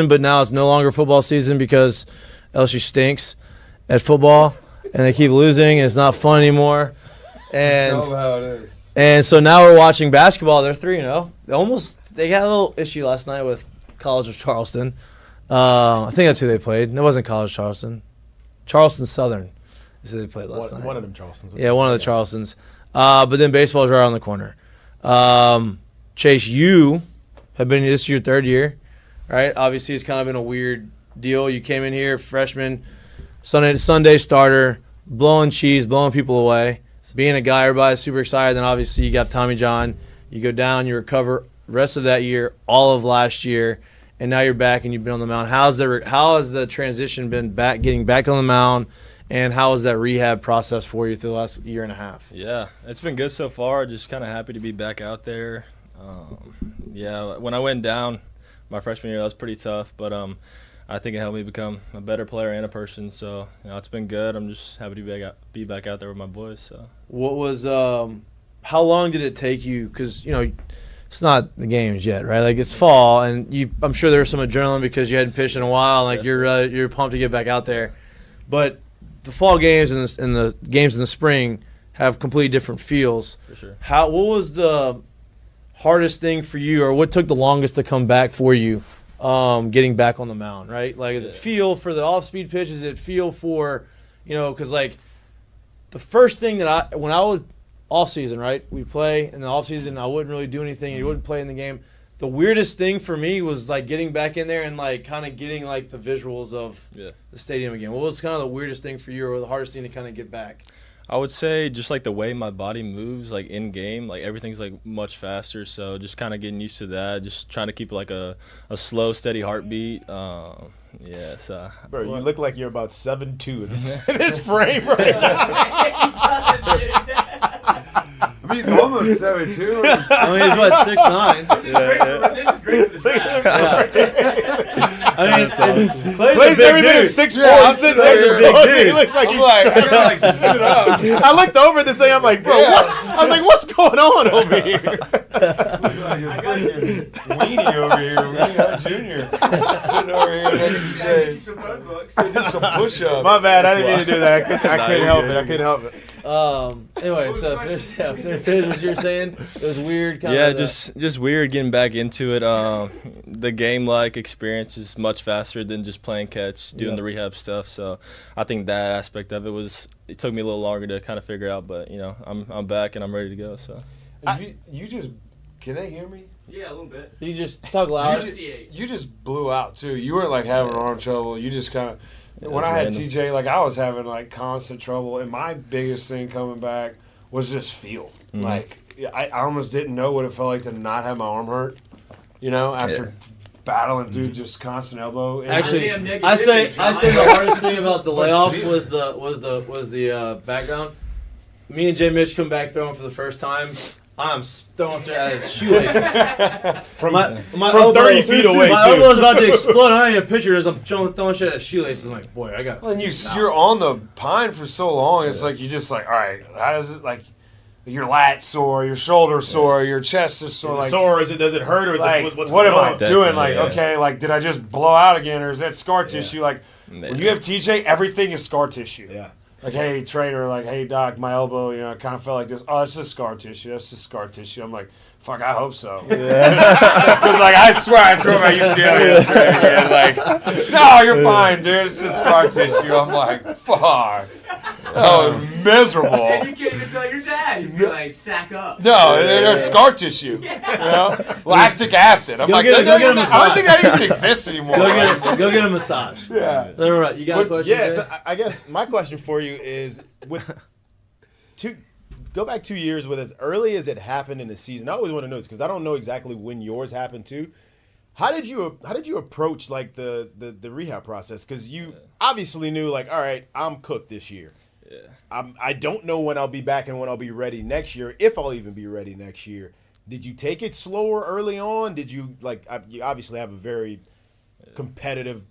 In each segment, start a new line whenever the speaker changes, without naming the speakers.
but now it's no longer football season because LSU stinks at football, and they keep losing, and it's not fun anymore. And
Tell them how it is.
And so now we're watching basketball. They're 3-0. They got a little issue last night with College of Charleston. I think that's who they played. It wasn't College Charleston. Charleston Southern is who they played last night.
One of them Charlestons.
Yeah, one of the Charlestons. But then baseball's right on the corner. Chase, you have been this your third year, right? Obviously, it's kind of been a weird deal. You came in here, freshman, Sunday starter, blowing cheese, blowing people away. Being a guy, everybody's super excited. Then obviously you got Tommy John. You go down, you recover rest of that year, all of last year, and now you're back and you've been on the mound. How has the transition been back, getting back on the mound, and how was that rehab process for you through the last year and a half?
Yeah, it's been good so far. Just kind of happy to be back out there. When I went down my freshman year, that was pretty tough, but I think it helped me become a better player and a person. So it's been good. I'm just happy to be back out there with my boys. So
what was how long did it take you? Because it's not the games yet, right? Like it's fall, and I'm sure there was some adrenaline because you hadn't pitched in a while. Like you're pumped to get back out there, but the fall games and the games in the spring have completely different feels.
For sure.
What was the hardest thing for you, or what took the longest to come back for you? Getting back on the mound, right? Like, is it feel for the off-speed pitch? Is it feel for, because like the first thing that when I would off-season, right? We play in the off-season. I wouldn't really do anything. And you wouldn't play in the game. The weirdest thing for me was like getting back in there and like kind of getting like the visuals of the stadium again. What was kind of the weirdest thing for you, or the hardest thing to kind of get back?
I would say just like the way my body moves, like in game, like everything's like much faster. So just kind of getting used to that. Just trying to keep like a slow, steady heartbeat.
Bro, you look like you're about 7'2" in this frame right now.
I mean, he's almost 7'2".
I mean, he's what, 6'9".
This is great for the draft.
I mean,
Clay's every bit is 6'4". I'm sitting next to
big
him.
dude.
He looks like
I'm
he's
like, I gotta like sit it up.
I looked over at this thing. I'm like, bro, what? I was like, what's going on over here?
I got your weenie over here, Weenie Junior, sitting over here next to Chase.
Some phone books.
He did some push-ups.
My bad. I didn't mean to do that. I couldn't help it.
Anyway, so finish what you're saying. It was weird.
Just weird getting back into it. The game-like experience is much faster than just playing catch, doing the rehab stuff. So I think that aspect of it took me a little longer to kind of figure out. But I'm back and I'm ready to go. So
You just can they hear me?
Yeah, a little bit.
You just talk loud.
You just blew out too. You weren't like having arm trouble. You just kind of. When I had
random.
TJ, like I was having like constant trouble, and my biggest thing coming back was just feel.
Mm-hmm.
Like I almost didn't know what it felt like to not have my arm hurt. After battling through just constant elbow.
Actually, I say the hardest thing about the layoff was the background. Me and Jay Mitch come back throwing for the first time. I'm throwing straight at his shoelaces.
From
elbow,
30 feet away,
my
too.
elbow's about to explode. I need a picture as I'm throwing shit at his shoelaces. I'm like, boy, I got.
And you're on the pine for so long. It's like you just like, all right, how does it like? Your lat sore, your shoulder sore, your chest is sore.
Is it sore? Does it hurt? Or is
like,
it what's
what
going
am I
on?
doing? Like,
Definitely,
okay, like did I just blow out again, or is that scar tissue? Like when you have TJ, everything is scar tissue.
Yeah.
Like, hey, trainer, like, hey, doc, my elbow, I kind of felt like this. Oh, that's just scar tissue. That's just scar tissue. I'm like, fuck, I hope so. Because, like, I swear I tore my UCL yesterday again. Like, no, you're fine, dude. It's just scar tissue. I'm like, fuck. That was miserable.
And you can't even tell your dad. You'd be like, sack up.
No, there's scar tissue. Lactic acid. I'm like,
go get a
I don't
massage.
think that even exists anymore.
Go get a massage.
Yeah.
You got a question?
Yeah,
Jay?
so I guess my question for you is go back 2 years with as early as it happened in the season. I always want to know this because I don't know exactly when yours happened too. How did you approach like the rehab process? Because you obviously knew like, all right, I'm cooked this year.
yeah.
I don't know when I'll be back and when I'll be ready next year, if I'll even be ready next year. Did you take it slower early on? Did you you obviously have a very competitive,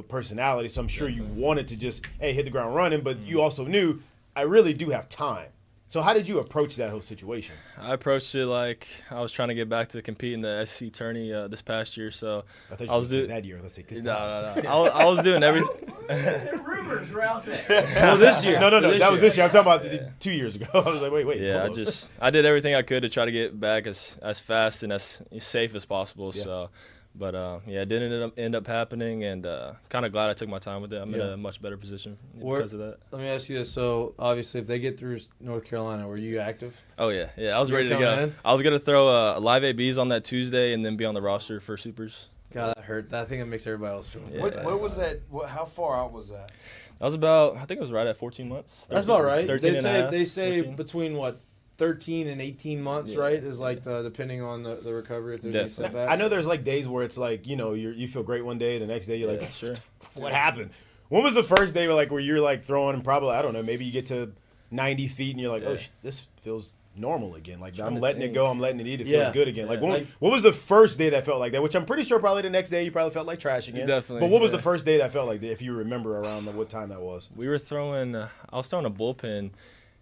personality, so I'm sure you wanted to just, hey, hit the ground running, but you also knew I really do have time. So how did you approach that whole situation?
I approached it like I was trying to get back to compete in the SEC tourney this past year. So
I thought you
I was doing
that year. Let's say
no. I was doing everything.
The rumors were out there.
Well, this year.
No.
This
That was
year.
this year. I'm talking about 2 years ago. I was like, wait.
Yeah,
hold on.
I did everything I could to try to get back as fast and as safe as possible.
Yeah.
So, but it didn't end up happening, and kind of glad I took my time with it. I'm in a much better position because of that.
Let me ask you this. So, obviously, if they get through North Carolina, were you active?
Oh yeah. I was
You were
ready to
coming
go.
in?
I was gonna throw live ABs on that Tuesday and then be on the roster for Supers.
God, that hurt. I think it makes everybody else feel
Yeah.
What was that? How far out was that?
That was about, I think it was right at 14 months.
That's about right.
13 and a half,
They say
14.
between, 13 and 18 months,
Yeah.
right? Is like depending on the recovery, if there's any
Definitely.
setbacks.
I know there's like days where it's like, you feel great one day, the next day you're like,
Yeah, sure.
what happened? When was the first day where you're like throwing and probably, I don't know, maybe you get to 90 feet and you're like,
Yeah.
this feels normal again. Like
Trying
I'm
to
letting it
think.
go, I'm letting it eat. It
Yeah.
feels good again. Like,
Yeah.
what was the first day that felt like that? Which I'm pretty sure probably the next day you probably felt like trash again.
Definitely,
But what was
yeah.
the first day that felt like that, if you remember around what time that was?
We were throwing, I was throwing a bullpen,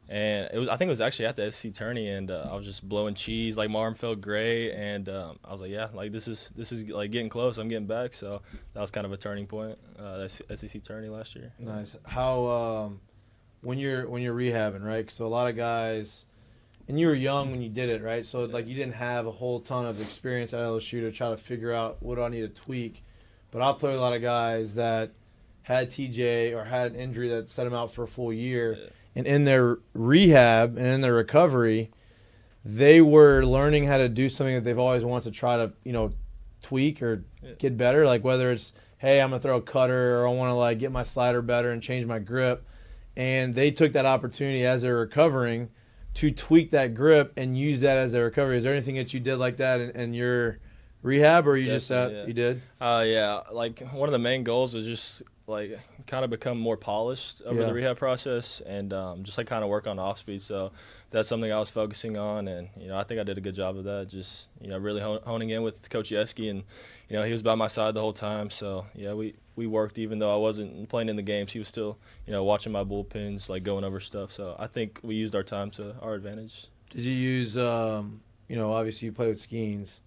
and I think it was actually at the SC tourney, and I was just blowing cheese. Like, my arm felt great, and I was like, yeah, like this is like getting close. I'm getting back. So that was kind of a turning point. That SEC tourney last year.
Nice. How when you're rehabbing, right? So a lot of guys, and you were young when you did it, right? So like you didn't have a whole ton of experience at LSU to try to figure out what do I need to tweak. But I'll play with a lot of guys that had TJ or had an injury that set them out for a full year, and in their rehab and in their recovery, they were learning how to do something that they've always wanted to try to tweak or get better. Like whether it's, hey, I'm gonna throw a cutter, or I want to like get my slider better and change my grip. And they took that opportunity as they're recovering to tweak that grip and use that as their recovery. Is there anything that you did like that in your rehab, or you just
Definitely,
you did?
Yeah. Like, one of the main goals was just like kind of become more polished over the rehab process, and just like kind of work on off speed. So that's something I was focusing on, and I think I did a good job of that. Just really honing in with Coach Yeski, and he was by my side the whole time. So yeah, we worked even though I wasn't playing in the games. He was still watching my bullpens, like going over stuff. So I think we used our time to our advantage.
Did you use obviously you play with Skeens.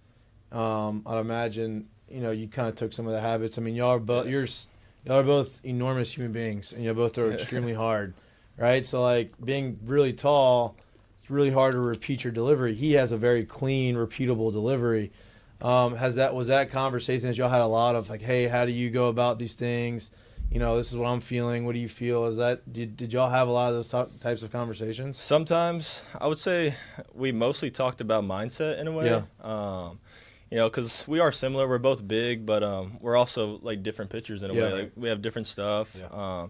I'd imagine you kind of took some of the habits. I mean, y'all are both enormous human beings, and you both are extremely hard, right? So like being really tall, it's really hard to repeat your delivery. He has a very clean, repeatable delivery. Was that conversation that y'all had a lot of, like, hey, how do you go about these things? This is what I'm feeling. What do you feel? Did y'all have a lot of those types of conversations?
Sometimes I would say we mostly talked about mindset in a way.
Yeah.
Because we are similar. We're both big, but we're also like different pitchers in a way.
Yeah.
Like, we have different stuff.
Yeah.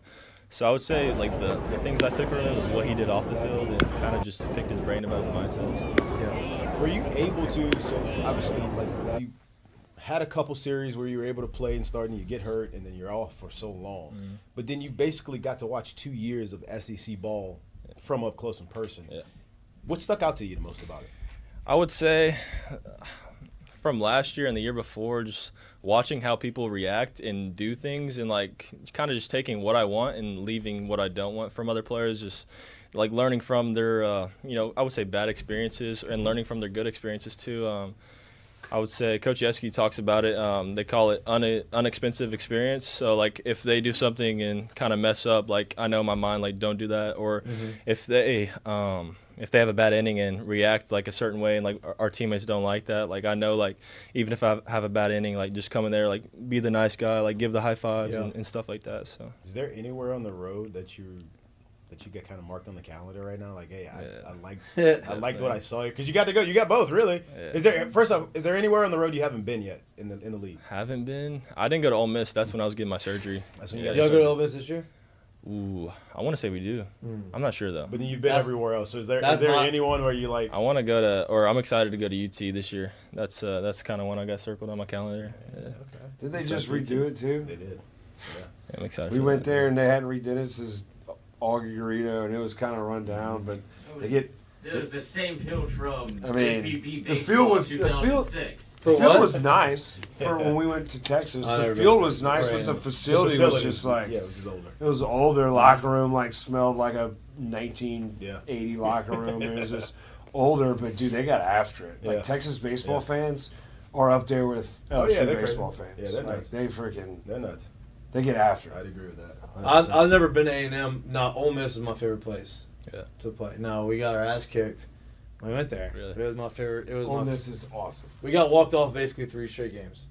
So I would say like the things I took from him was what he did off the field, and kind of just picked his brain about his mindset.
Yeah.
Were you able to, so obviously, like, you had a couple series where you were able to play and start and you get hurt and then you're off for so long.
Mm-hmm.
But then you basically got to watch 2 years of SEC ball from up close in person.
Yeah.
What stuck out to you the most about it?
I would say from last year and the year before, just watching how people react and do things, and like kind of just taking what I want and leaving what I don't want from other players. Just like learning from their, I would say bad experiences, and learning from their good experiences too. I would say Coach Yeski talks about it. They call it unexpensive experience. So like if they do something and kind of mess up, like I know in my mind, like don't do that. Or if they have a bad inning and react like a certain way, and like our teammates don't like that, like I know, like even if I have a bad inning, like just come in there, like be the nice guy, like give the high fives and stuff like that. So
is there anywhere on the road that you get kind of marked on the calendar right now? Like, hey, I liked what I saw here, because you got to go. You got both, really.
Yeah.
Is there anywhere on the road you haven't been yet in the league?
Haven't been. I didn't go to Ole Miss. That's when I was getting my surgery.
That's when you
Y'all
got
go to Ole Miss this year?
Ooh, I want to say we do. I'm not sure though.
But then you've been everywhere else. So is there
that's not-
anyone where you like?
I want to go to, or I'm excited to go to UT this year. That's kind of one I got circled on my calendar. Yeah.
Did they just redo it too?
They did.
I'm excited.
We
for
went
that.
there and they hadn't redid it since Augie Garrido, and it was kind of run down. But they get
It was the same field from
I mean,
MVP
the field was the field.
2006.
The
For
field
what?
was nice for when we went to Texas.
I
The
never
field
been
was
to-
nice,
right.
but the facility was just like
yeah, it was just older.
it was older. Locker room like smelled like a 1980 locker room. It was just older, but dude, they got after it. Like
Yeah.
Texas baseball
Yeah.
fans are up there with
Oh,
LSU
yeah, they're
baseball
crazy.
fans.
Yeah, they're
like
nuts.
they freaking
They're nuts.
they get after
I'd
it.
agree with that.
I've never been to A&M. No, Ole Miss is my favorite place
Yeah.
to play. No, we got our ass kicked when we went there.
Really?
It was my favorite. It was
Ole
my
Miss is awesome.
We got walked off basically 3 straight games,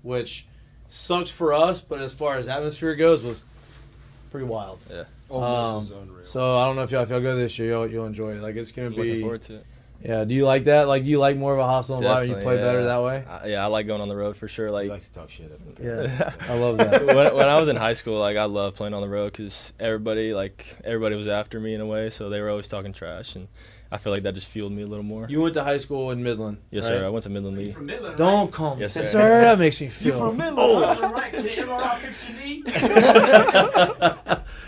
which sucks for us, but as far as atmosphere goes, was pretty wild.
Ole Miss is unreal.
So I don't know if y'all this year, you'll enjoy it. Like it's gonna
Looking
be.
forward to it.
Yeah. Do you like that? Like, do you like more of a hostile environment? You
Definitely,
play better
yeah.
that way.
Yeah, I like going on the road for sure.
He
Like
likes to talk shit.
Yeah, I love that.
when I was in high school, like I loved playing on the road because everybody was after me in a way, so they were always talking trash, and I feel like that just fueled me a little more.
You went to high school in Midland.
Yes,
right?
sir. I went to Midland Lee.
From Midland,
Don't call me
Yes, sir.
sir. That makes me feel.
from Midland?
right? Right. Can the MRI fix your knee?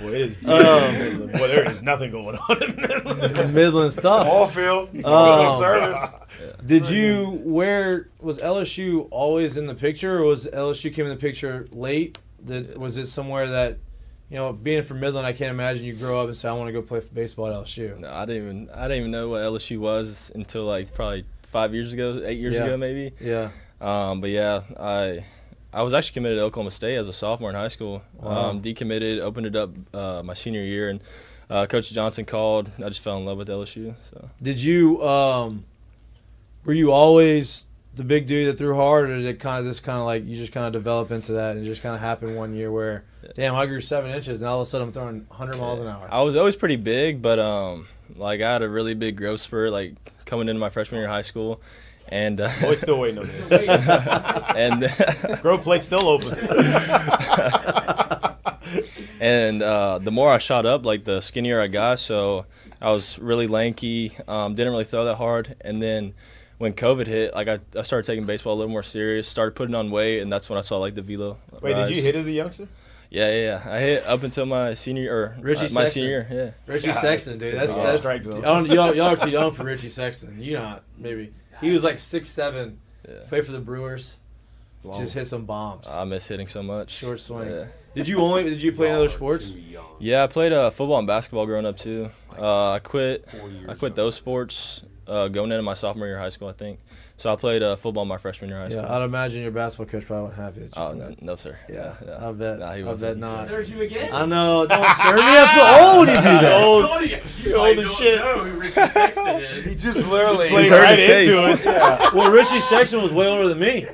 Boy, it is beautiful. Boy, there is nothing going on in Midland.
Midland's tough.
Ball field.
Oh.
Service.
Did you was LSU always in the picture, or was LSU came in the picture late? Was it somewhere that, being from Midland, I can't imagine you grow up and say I want to go play baseball at LSU.
No, I didn't even know what LSU was until like probably 8 years
Yeah.
ago maybe.
Yeah.
But yeah, I was actually committed to Oklahoma State as a sophomore in high school.
Wow.
Decommitted, opened it up my senior year, and Coach Johnson called. I just fell in love with LSU. So
Did you were you always the big dude that threw hard, or did it kind of like you just kind of develop into that and it just kind of happened one year where, damn, I grew 7 inches and all of a sudden I'm throwing 100 miles an hour?
I was always pretty big, but like I had a really big growth spurt like coming into my freshman year of high school, and
Boy's still waiting on this.
and
Growth plate's still open.
and the more I shot up, like the skinnier I got. So I was really lanky, didn't really throw that hard, and then when COVID hit, like I started taking baseball a little more serious, started putting on weight, and that's when I saw like the velo.
Wait,
rise.
did you hit as a youngster?
Yeah. I hit up until my senior my
Sexton.
senior year. Yeah.
Richie Sexton, dude. That's
strike zone.
y'all are too young for Richie Sexton. You not maybe. He was like 6'7",
Yeah.
played for the Brewers.
Long.
Just hit some bombs.
I miss hitting so much.
Short swing.
Yeah.
Did you play in other sports?
Yeah, I played football and basketball growing up too. I quit.
4 years
I quit those sports going into my sophomore year of high school, I think. So I played football my freshman year of high school.
Yeah, I'd imagine your basketball coach probably wasn't happy that you
Oh
played.
no, sir.
Yeah,
Yeah.
I bet.
Nah, he
I
wasn't.
bet not.
Search you again?
I know. Don't serve me up. How old would you do that?
Old.
You
old
might
as
don't
shit.
know who Richie Sexton is.
He just literally
Played
hurt
right
his
into
face.
it. Yeah.
Well, Richie Sexton was way older than me.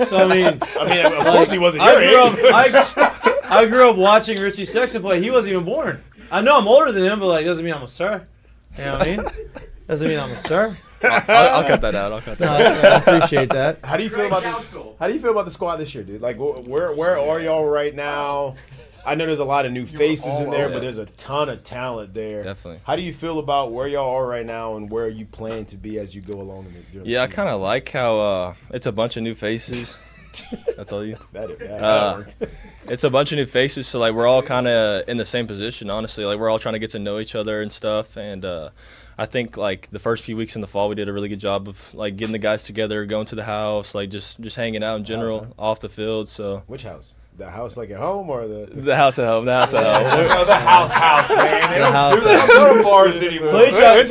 So I mean,
Of course he wasn't your
I grew
age.
up. I grew up watching Richie Sexton play. He wasn't even born. I know I'm older than him, but like doesn't mean I'm a sir. You know what I mean? Doesn't mean I'm a sir.
I'll cut that out. I'll cut
No,
that out.
I appreciate that.
How do you feel
Great
about the
counsel.
How do you feel about the squad this year, dude? Like, where are y'all right now? I know there's a lot of new faces in there,
over
but
it.
there's a ton of talent there.
Definitely.
How do you feel about where y'all are right now and where you plan to be as you go along during the
Yeah, I
season?
kind of like how it's a bunch of new faces. That's all you.
That worked.
It's a bunch of new faces, so like we're all kind of in the same position, honestly. Like we're all trying to get to know each other and stuff. And I think like the first few weeks in the fall, we did a really good job of like getting the guys together, going to the house, like just hanging out in general,
House,
off the field. So
Which house? The house like at home or the?
the house at home, the house at home.
Oh, the house, man. They
The
don't
house.
do that. They don't go to bars anymore.
Clay
Which house?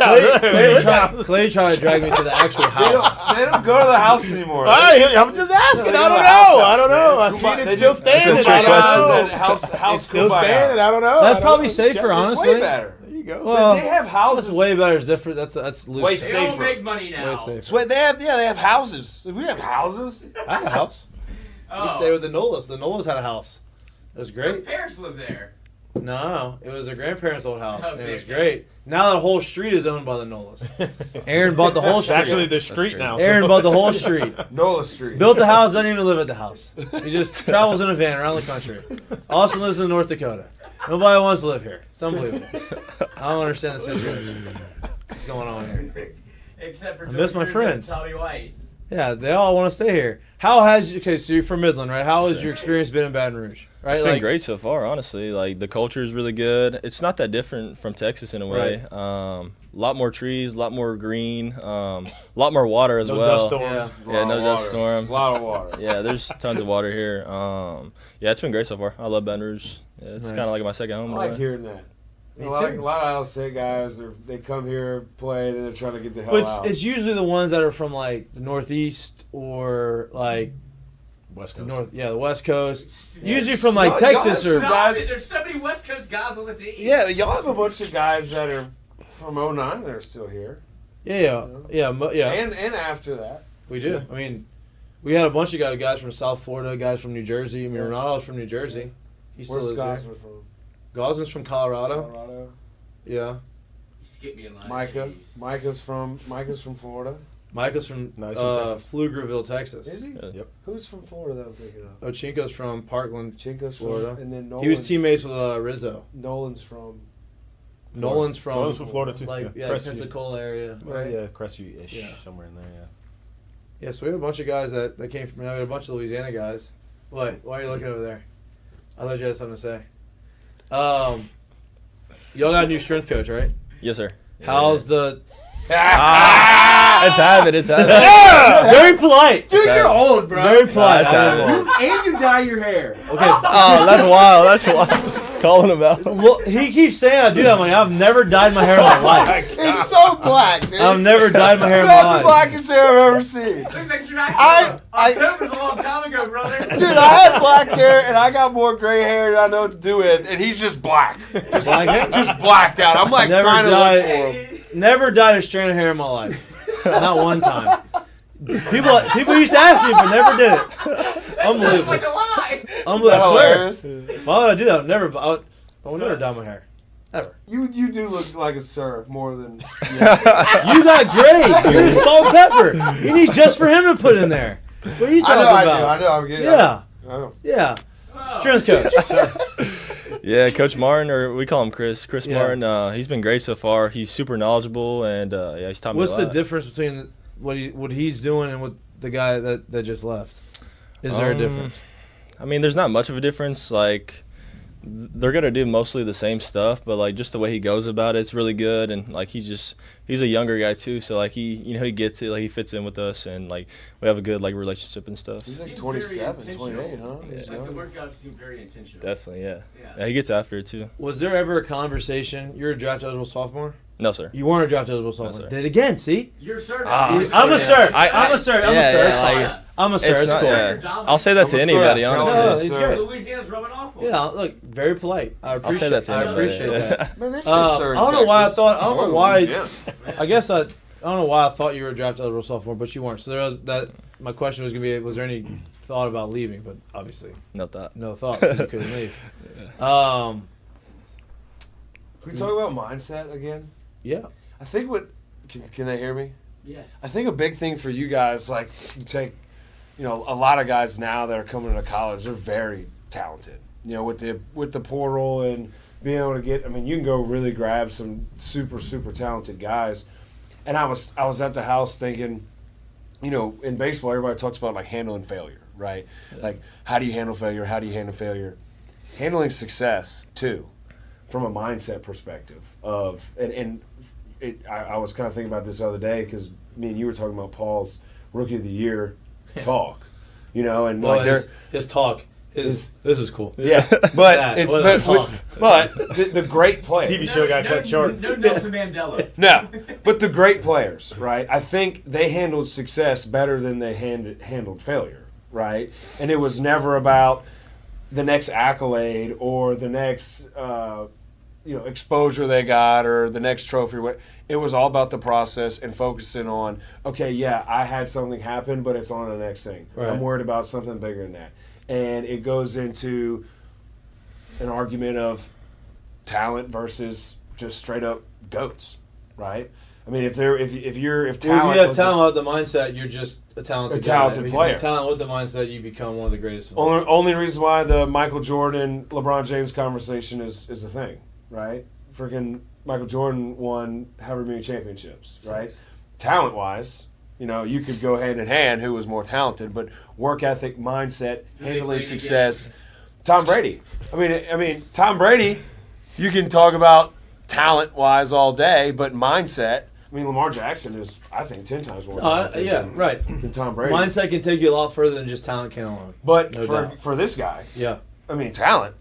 tried to drag me to the actual house.
They don't go to the house anymore.
I'm just asking.
They
I
go
don't
to the
know.
house,
I don't know.
man.
I seen
They
it
do-
still standing.
That's a
I
trick
don't
question.
know.
House
It's still
Kumbaya.
standing. I don't know.
That's
I don't
probably
know.
safer,
It's
honestly.
Way better.
There you go.
Well,
They have houses.
That's way better. It's different. That's loose.
Way
They don't
safer.
make money now.
Way safer.
Sweat. They have houses. We have houses.
I had a house. We stayed with the Nolas. The Nolas had a house. It was
Your
great.
parents live there.
No, it was their grandparents' old house. And it was
Okay.
great. Now the whole street is owned by the Nolas. Aaron bought the whole
It's
street.
actually the street
crazy.
now.
Aaron bought the whole street.
Nola Street.
Built a house, doesn't even live at the house. He just travels in a van around the country. Austin lives in North Dakota. Nobody wants to live here. It's unbelievable. I don't understand the situation. What's going on here?
Except for
I miss
Joey
my
Cruz and
friends.
Tommy White.
Yeah, they all want to stay here. How has okay? So you're from Midland, right? How has your experience been in Baton Rouge? Right,
It's been great so far, honestly. Like the culture is really good. It's not that different from Texas in a way. lot more trees, a lot more green, a lot more water as
No
well.
dust storms.
Yeah, no dust storm.
A lot of water.
Yeah, there's tons of water here. Yeah, it's been great so far. I love Baton Rouge. Yeah, it's
Nice.
kind of like my second
I
home. in a
like
way.
hearing that.
Me
A lot
too.
of LSU guys, they come here, play, then they're trying to get the hell
But
out.
it's usually the ones that are from like the Northeast or like
West
the
Coast.
the West Coast. Usually from like
Y'all
Texas
have
or
some guys-
There's so many West Coast guys on the team.
Yeah, y'all have a bunch of guys that are from 09 that are still here.
yeah.
And after that.
We do. I mean, we had a bunch of guys from South Florida, guys from New Jersey. I mean, Ronaldo's from New Jersey. He still
Where's
lives here.
Gosman from?
Gosman's from Colorado.
Colorado.
Yeah.
Skip me in line.
Micah.
Jeez.
Micah's from Florida.
Micah's from
No, he's from Texas.
Pflugerville, Texas.
Is he?
Yeah.
Yep.
Who's from Florida that I'm thinking of?
Ochinko's from Parkland.
Chinko's
Florida.
from, and then
He
Nolan's,
was teammates with Rizzo.
Nolan's from.
Nolan's from
Nolan's from Florida, too.
Like
Yeah.
yeah,
Crestview.
Pensacola area.
Well, yeah, Crestview-ish,
Yeah.
somewhere in there, yeah.
Yeah, so we have a bunch of guys that came from. We have a bunch of Louisiana guys. What? Why are you looking over there? I thought you had something to say. Y'all got a new strength coach, right?
Yes, sir.
How's the?
It's happened. It's happened.
Very polite.
Dude,
Okay.
you're old, bro.
Very polite.
That's happened.
And you dye your hair.
Okay.
Oh, that's wild. That's wild. Calling him out.
Look, he keeps saying I do that. I'm like, I've never dyed my hair in my life.
It's so black, dude.
I've never dyed my hair in
That's
my
the
life.
blackest hair I've ever seen.
Looks like Dracula. October's a long time ago, brother.
Dude, I had black hair and I got more gray hair than I know what to do with, and he's just black. Just,
Black hair?
just blacked out. I'm like
Never
trying to
dyed-
look for him.
Never dyed a strand of hair in my life. Not one time. People used to ask me, but never did it.
Sounds
Unbelievable.
like a lie.
Unbelievable. I
Hilarious.
swear. Why would I do that? I would never dye my hair. Ever.
You do look like a sir more than.
You got gray. You need salt and pepper. You need just for him to put in there. What are you talking about?
I know. I'm getting.
Yeah.
I know.
Yeah.
Oh.
Strength coach.
Yeah, Coach Martin, or we call him Chris. Chris
Yeah.
Martin. He's been great so far. He's super knowledgeable, and yeah, he's taught me
What's
a
the
lot.
difference between what he's doing and what the guy that just left? Is there a difference?
I mean, there's not much of a difference. Like, they're gonna do mostly the same stuff, but like just the way he goes about it's really good. And like he's a younger guy too, so like he gets it, like he fits in with us, and like we have a good like relationship and stuff.
He's like
Seems
27,
very
28, huh?
intentional.
He's
Like the
young.
workouts seem very intentional.
Definitely, yeah.
Yeah.
Yeah, he gets after it too.
Was there ever a conversation? You're a draft eligible sophomore.
No, sir.
You weren't a draft eligible sophomore.
sir.
Did it again? See,
You're certain.
Ah,
I'm a sir. I'm a sir. I'm a
yeah,
sir.
yeah,
It's fine.
like,
I'm a sir.
it's
It's
not-
cool.
yeah. I'll say that to
I'm a
anybody,
sir.
honestly.
No, he's great.
Louisiana's rubbing off. on him.
Yeah, look, very polite. I appreciate.
I'll say that to
I
anybody.
appreciate that.
Man, this
I don't know why I thought. I don't know why.
Yeah.
I guess I don't know why I thought you were a draft eligible sophomore, but you weren't. So there was that. My question was gonna be: was there any thought about leaving? But obviously,
Not that.
no thought because you couldn't leave.
Can we talk about mindset again?
Yeah.
I think what. Can they hear me?
Yeah.
I think a big thing for you guys, like you take, a lot of guys now that are coming to college, they're very talented. With the portal and being able to get, you can go really grab some super super talented guys. And I was at the house thinking, in baseball everybody talks about like handling failure, right?
Yeah.
Like how do you handle failure? How do you handle failure? Handling success too, from a mindset perspective of I was kind of thinking about this the other day because me and you were talking about Paul's Rookie of the Year talk, and
Well,
like
his talk. This is cool.
yeah, but
That,
it's
what a talk.
but the great players.
TV show got cut short.
No Nelson Mandela.
No, but the great players, right? I think they handled success better than they handled failure, right? And it was never about the next accolade or the next exposure they got or the next trophy. It was all about the process and focusing on, okay, yeah, I had something happen, but it's on the next thing.
Right.
I'm worried about something bigger than that. And it goes into an argument of talent versus just straight up goats, right? If
Well,
talent
if you have
was
talent with the mindset, you're just a talented
A talented
guy. If you
player.
have talent with the mindset, you become one of the greatest. Of all.
only reason why the Michael Jordan, LeBron James conversation is a thing, right? Freaking Michael Jordan won however many championships, right? Talent-wise, you could go hand in hand who was more talented, but work ethic, mindset,
they
handling
play
success. Tom Brady. I mean, Tom Brady. You can talk about talent-wise all day, but mindset. I mean, Lamar Jackson is, I think, 10 times more talented than Tom Brady.
Mindset can take you a lot further than just talent can alone.
But
No
for this guy,
Yeah.
I mean, talent.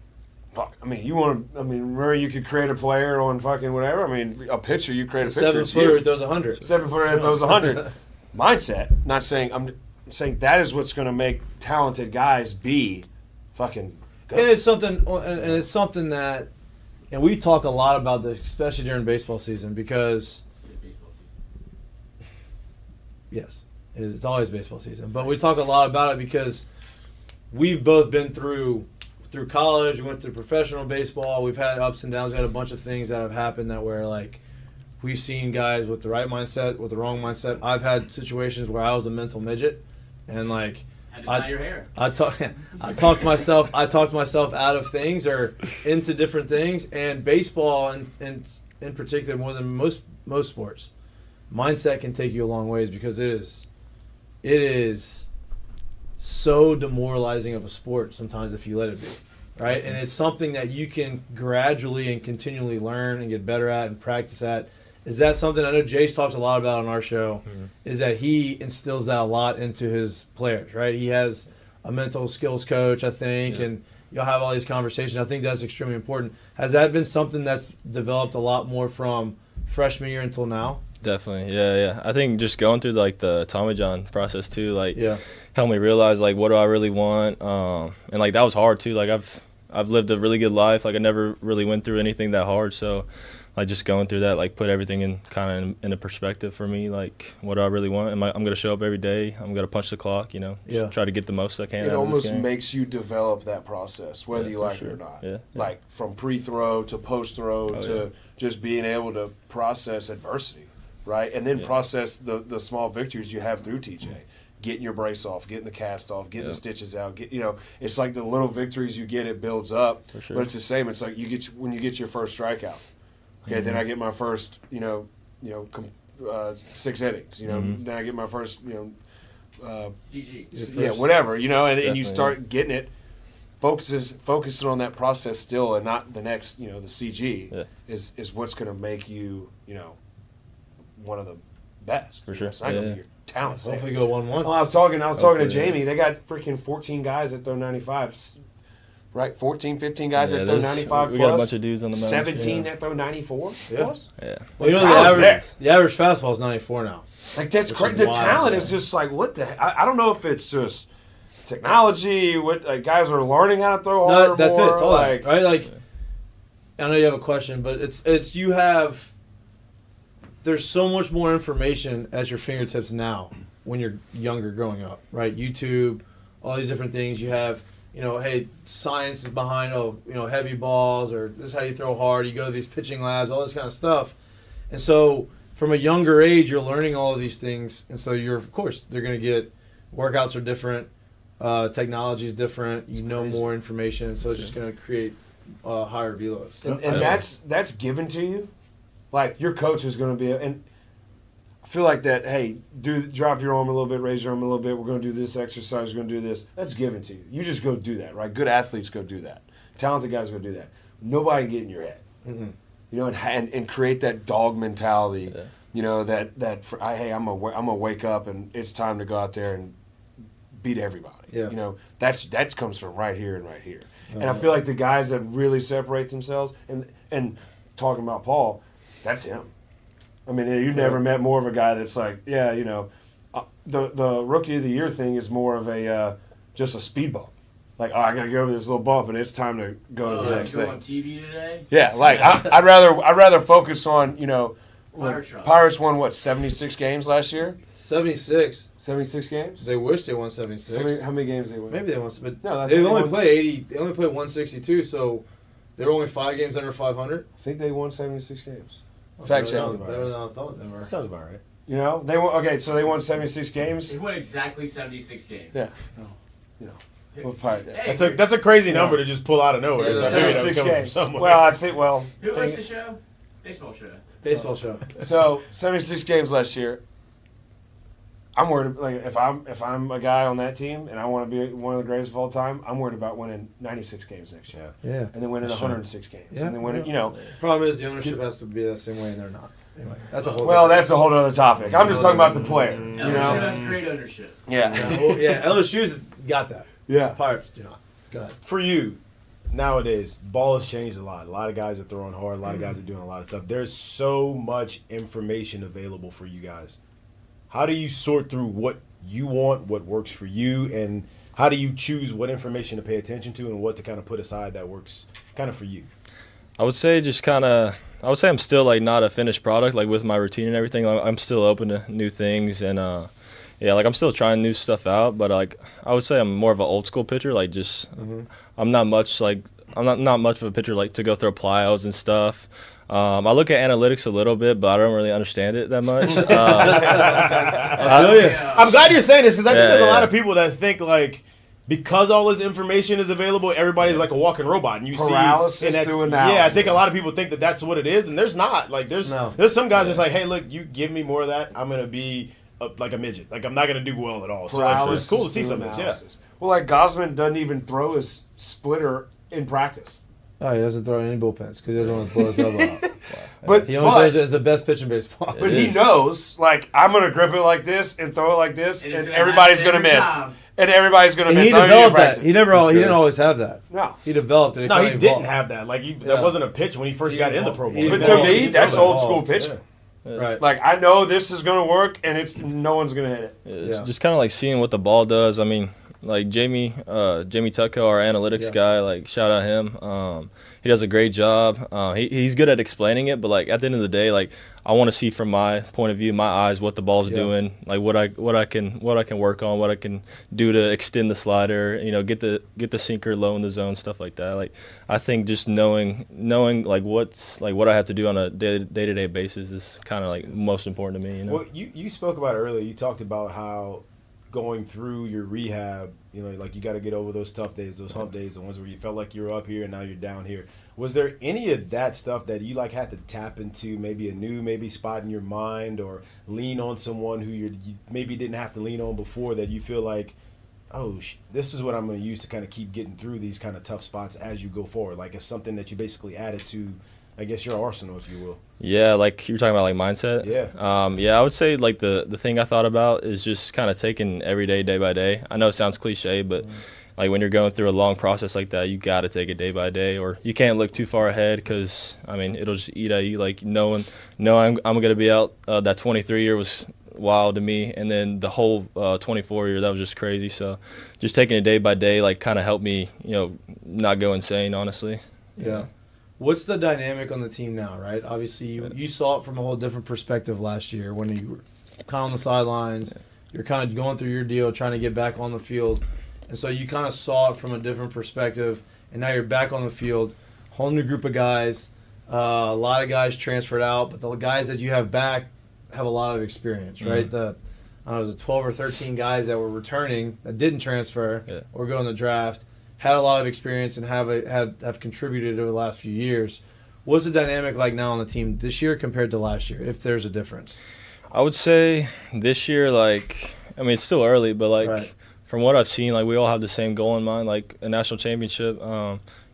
Fuck. I mean, remember you could create a player on fucking whatever. I mean, a pitcher, you create a pitcher.
7-footer throws 100.
7-footer that throws 100. Mindset. Not saying I'm saying that is what's going to make talented guys be fucking good.
And it's something that, and we talk a lot about this, especially during baseball season, because yes, it's always baseball season. But we talk a lot about it because we've both been through college. We went through professional baseball. We've had ups and downs. We had a bunch of things that have happened that were like, we've seen guys with the right mindset, with the wrong mindset. I've had situations where I was a mental midget, and like
Had to dye your hair.
I talked myself out of things or into different things. And baseball, in particular, more than most sports, mindset can take you a long ways because it is so demoralizing of a sport sometimes if you let it be, right? And it's something that you can gradually and continually learn and get better at and practice at. Is that something I know Jace talks a lot about on our show, is that he instills that a lot into his players, right? He has a mental skills coach, I think, and you'll have all these conversations. I think that's extremely important. Has that been something that's developed a lot more from freshman year until now?
Definitely, yeah. I think just going through like the Tommy John process too, like
Yeah.
helped me realize like what do I really want, and like that was hard too. Like I've lived a really good life. Like I never really went through anything that hard, so like just going through that like put everything in kind of in a perspective for me. Like what do I really want? I'm going to show up every day. I'm going to punch the clock. Just try to get the most I can.
It
out of this
almost
game.
makes you develop that process, whether you
for
like
sure.
it or not.
Yeah.
Like from pre-throw to post-throw to just being able to process adversity, right? And then process the small victories you have through TJ. Getting your brace off, getting the cast off, getting the stitches out. It's like the little victories you get, it builds up.
For sure.
But it's the same. It's like when you get your first strikeout. Okay, then I get my first, 6 innings. Then I get my first,
CG.
whatever. And you
Definitely,
start getting it. Focusing on that process still, and not the next, the CG is what's going to make you, one of the best.
For sure.
It's not going to be your talent.
Hopefully go 1-1.
Well, I was talking to
Hopefully,
Jamie. They got freaking 14 guys that throw 95. Right, 14, 15 guys that throw
there's-
95
we
plus.
got a bunch of dudes on the mound.
17 that throw 94 plus.
Yeah.
Well, you know
Talent's
the average fastball is 94 now.
Like that's
Which
crazy.
is
The
wild,
talent
yeah.
is just like what the. I don't know if it's just technology. What guys are learning how to throw harder.
No, that's it.
more,
It's all
like,
that, right? Like, I know you have a question, but it's you have. There's so much more information at your fingertips now when you're younger, growing up, right? YouTube, all these different things. You have, hey, science is behind, heavy balls, or this is how you throw hard. You go to these pitching labs, all this kind of stuff, and so from a younger age, you're learning all of these things, and so of course, they're going to get workouts are different. Technology is different. You know more information, so it's just going to create higher velos.
and that's given to you. Like your coach is going to be, and I feel like that. Hey, drop your arm a little bit, raise your arm a little bit. We're going to do this exercise. We're going to do this. That's given to you. You just go do that, right? Good athletes go do that. Talented guys go do that. Nobody can get in your head, and create that dog mentality.
Yeah.
Hey, I'm gonna wake up and it's time to go out there and beat everybody.
Yeah.
That comes from right here and right here. And I feel like the guys that really separate themselves and talking about Paul, that's him. I mean, you never met more of a guy that's like, the rookie of the year thing is more of a just a speed bump. Like, I gotta get over this little bump and it's time to go to the next
Go
thing.
on TV today.
Yeah, like I'd rather focus on
Pirates
Pirates won 76 games last year.
76.
76 games.
They wish they won 76.
How many games they won?
Maybe they won, but
No, I think
they
they
only
won-
play 80. They only play 162, so they're only 5 games under 500.
I think they won 76 games.
So
Fact
that
check.
sounds better than I thought they were.
That sounds about right.
They won. So they won 76 games.
They won exactly 76 games.
Yeah. Well, Pirate-
Hey,
That's a crazy number to just pull out of nowhere.
Yeah,
So I figured that was
76
coming from
games.
somewhere.
Well, I think.
who hosts the show? Baseball show.
Baseball show.
So 76 games last year. I'm worried. Like if I'm a guy on that team and I want to be one of the greatest of all time, I'm worried about winning 96 games next year.
Yeah.
And then winning 106 games.
Yeah.
And then winning,
Problem is the ownership has to be that same way, and they're not. Anyway, that's a whole.
Well, that's a whole other topic. I'm just talking about the player.
LSU has great ownership.
Yeah.
LSU's got that.
Yeah.
Pirates do not. Go ahead.
For you, nowadays, ball has changed a lot. A lot of guys are throwing hard. A lot of guys are doing a lot of stuff. There's so much information available for you guys. How do you sort through what you want, what works for you, and how do you choose what information to pay attention to and what to kind of put aside that works kind of for you?
I would say I'm still like not a finished product, like with my routine and everything. I'm still open to new things, and like I'm still trying new stuff out. But like I would say I'm more of an old school pitcher. Like just I'm not much of a pitcher like to go throw plyos and stuff. I look at analytics a little bit, but I don't really understand it that much.
I'm glad you're saying this because I think there's a lot of people that think like because all this information is available, everybody's like a walking robot, and you
paralysis through analysis.
Yeah, I think a lot of people think that that's what it is, and there's not. Like there's some guys that's like, hey, look, you give me more of that, I'm gonna be like a midget. Like I'm not gonna do well at all. So it's cool to see some of this. Yeah.
Well, like Gosman doesn't even throw his splitter in practice.
Oh, he doesn't throw any bullpens because he doesn't want to blow his elbow out.
But
he only throws it as the best pitch in baseball.
But he knows, like, I'm going to grip it like this and throw it like this, and everybody's going to miss. And everybody's going to miss.
He developed that. He didn't always have that.
No.
He developed it.
No, he didn't have that. Like, that wasn't a pitch when he first got in the Pro Bowl.
But to me, that's old school pitching.
Yeah. Right.
Like, I know this is going to work, and no one's going to hit it.
It's just kind of like seeing what the ball does. I mean, like Jamie Tutko, our analytics guy, like shout out him. He does a great job. He's good at explaining it, but like at the end of the day, like I want to see from my point of view, my eyes, what the ball's doing, like what I can work on, what I can do to extend the slider, get the sinker low in the zone, stuff like that. Like I think just knowing like what I have to do on a day-to-day basis is kind of like most important to me.
Well, you spoke about it earlier. You talked about how going through your rehab, like you got to get over those tough days, those hump days, the ones where you felt like you were up here and now you're down here. Was there any of that stuff that you like had to tap into, maybe a new spot in your mind, or lean on someone who you maybe didn't have to lean on before, that you feel like, oh, this is what I'm going to use to kind of keep getting through these kind of tough spots as you go forward? Like it's something that you basically added to, I guess, your arsenal, if you will.
Yeah, like you're talking about like mindset.
Yeah.
I would say like the thing I thought about is just kind of taking every day by day. I know it sounds cliche, but like when you're going through a long process like that, you got to take it day by day, or you can't look too far ahead because I mean it'll just eat at you. Like I'm going to be out. That 23 year was wild to me, and then the whole 24 year, that was just crazy. So just taking it day by day like kind of helped me not go insane, honestly.
Yeah. What's the dynamic on the team now, right? Obviously, you saw it from a whole different perspective last year when you were kind of on the sidelines. You're kind of going through your deal, trying to get back on the field. And so you kind of saw it from a different perspective, and now you're back on the field, whole new group of guys. A lot of guys transferred out, but the guys that you have back have a lot of experience, right? The 12 or 13 guys that were returning that didn't transfer or go in the draft had a lot of experience and have contributed over the last few years. What's the dynamic like now on the team this year compared to last year, if there's a difference?
I would say this year, it's still early, but from what I've seen, like we all have the same goal in mind, like a national championship.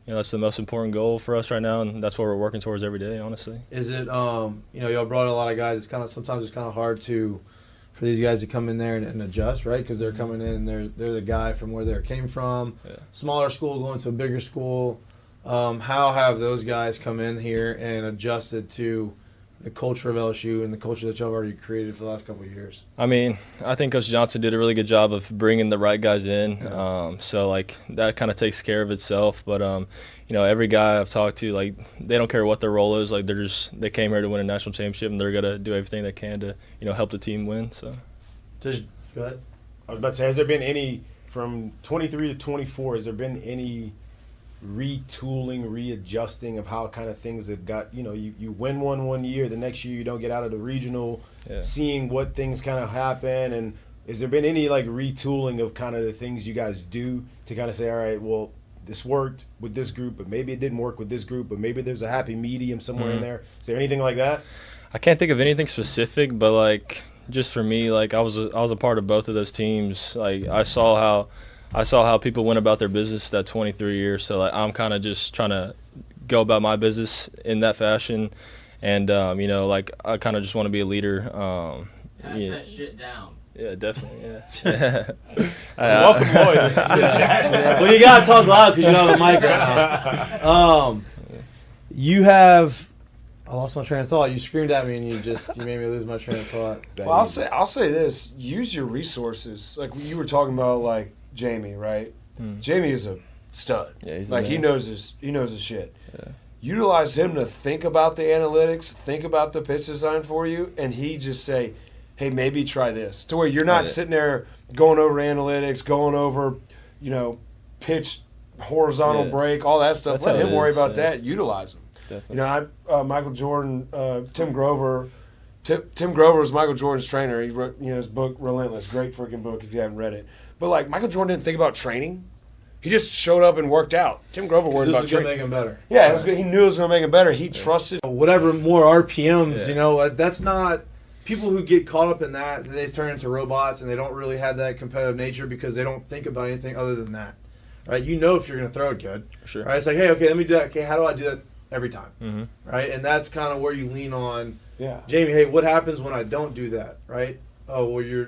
That's the most important goal for us right now, and that's what we're working towards every day, honestly.
Is it, y'all brought in a lot of guys. Sometimes it's kind of hard for these guys to come in there and adjust, right? Because they're coming in and they're the guy from where they came from, smaller school going to a bigger school. How have those guys come in here and adjusted to the culture of LSU and the culture that y'all have already created for the last couple of years? I
mean, I think Coach Johnson did a really good job of bringing the right guys in. So that kind of takes care of itself. But every guy I've talked to, like they don't care what their role is. Like they came here to win a national championship, and they're gonna do everything they can to help the team win. So
just go ahead.
I was about to say, has there been any from 23 to 24? Has there been any retooling, readjusting of how kind of things have got, you win one year, the next year you don't get out of the regional, seeing what things kind of happen, and has there been any retooling of kind of the things you guys do to kind of say, all right, well, this worked with this group, but maybe it didn't work with this group, but maybe there's a happy medium somewhere in there? Is there anything like that?
I can't think of anything specific, but just for me, like I was a part of both of those teams. Like I saw how people went about their business that 23 years. So like I'm kind of just trying to go about my business in that fashion, and like I kind of just want to be a leader.
Pass that shit down.
Yeah, definitely. Yeah.
Welcome, Lloyd, to the chat.
Well, you gotta talk loud because you have a mic right now. You have. I lost my train of thought. You screamed at me and you made me lose my train of thought.
Well, I'll say this: use your resources. Like you were talking about, like Jamie, right? Jamie is a stud.
Yeah, he's
like
a
he
man.
knows his shit.
Yeah.
Utilize him to think about the analytics, think about the pitch design for you, and he just say, hey, maybe try this. To where you're not sitting there going over analytics, going over, pitch, horizontal break, all that stuff.
That's
Let
how
him
it
worry
is,
about
yeah.
that. Utilize him.
Definitely.
Michael Jordan, Tim Grover. Tim Grover was Michael Jordan's trainer. He wrote, his book Relentless, great freaking book if you haven't read it. But like Michael Jordan didn't think about training. He just showed up and worked out. Tim Grover worried about
This is gonna
training.
make him better.
Yeah, it was good. He knew it was going to make him better. He trusted.
Whatever more RPMs,
Yeah.
that's not people who get caught up in that. They turn into robots and they don't really have that competitive nature because they don't think about anything other than that. Right? You know if you're going to throw it good.
Sure.
Right? It's like, hey, okay, let me do that. Okay, how do I do that every time?
Mm-hmm.
Right? And that's kind of where you lean on.
Yeah.
Jamie, hey, what happens when I don't do that? Right? Oh, well, you're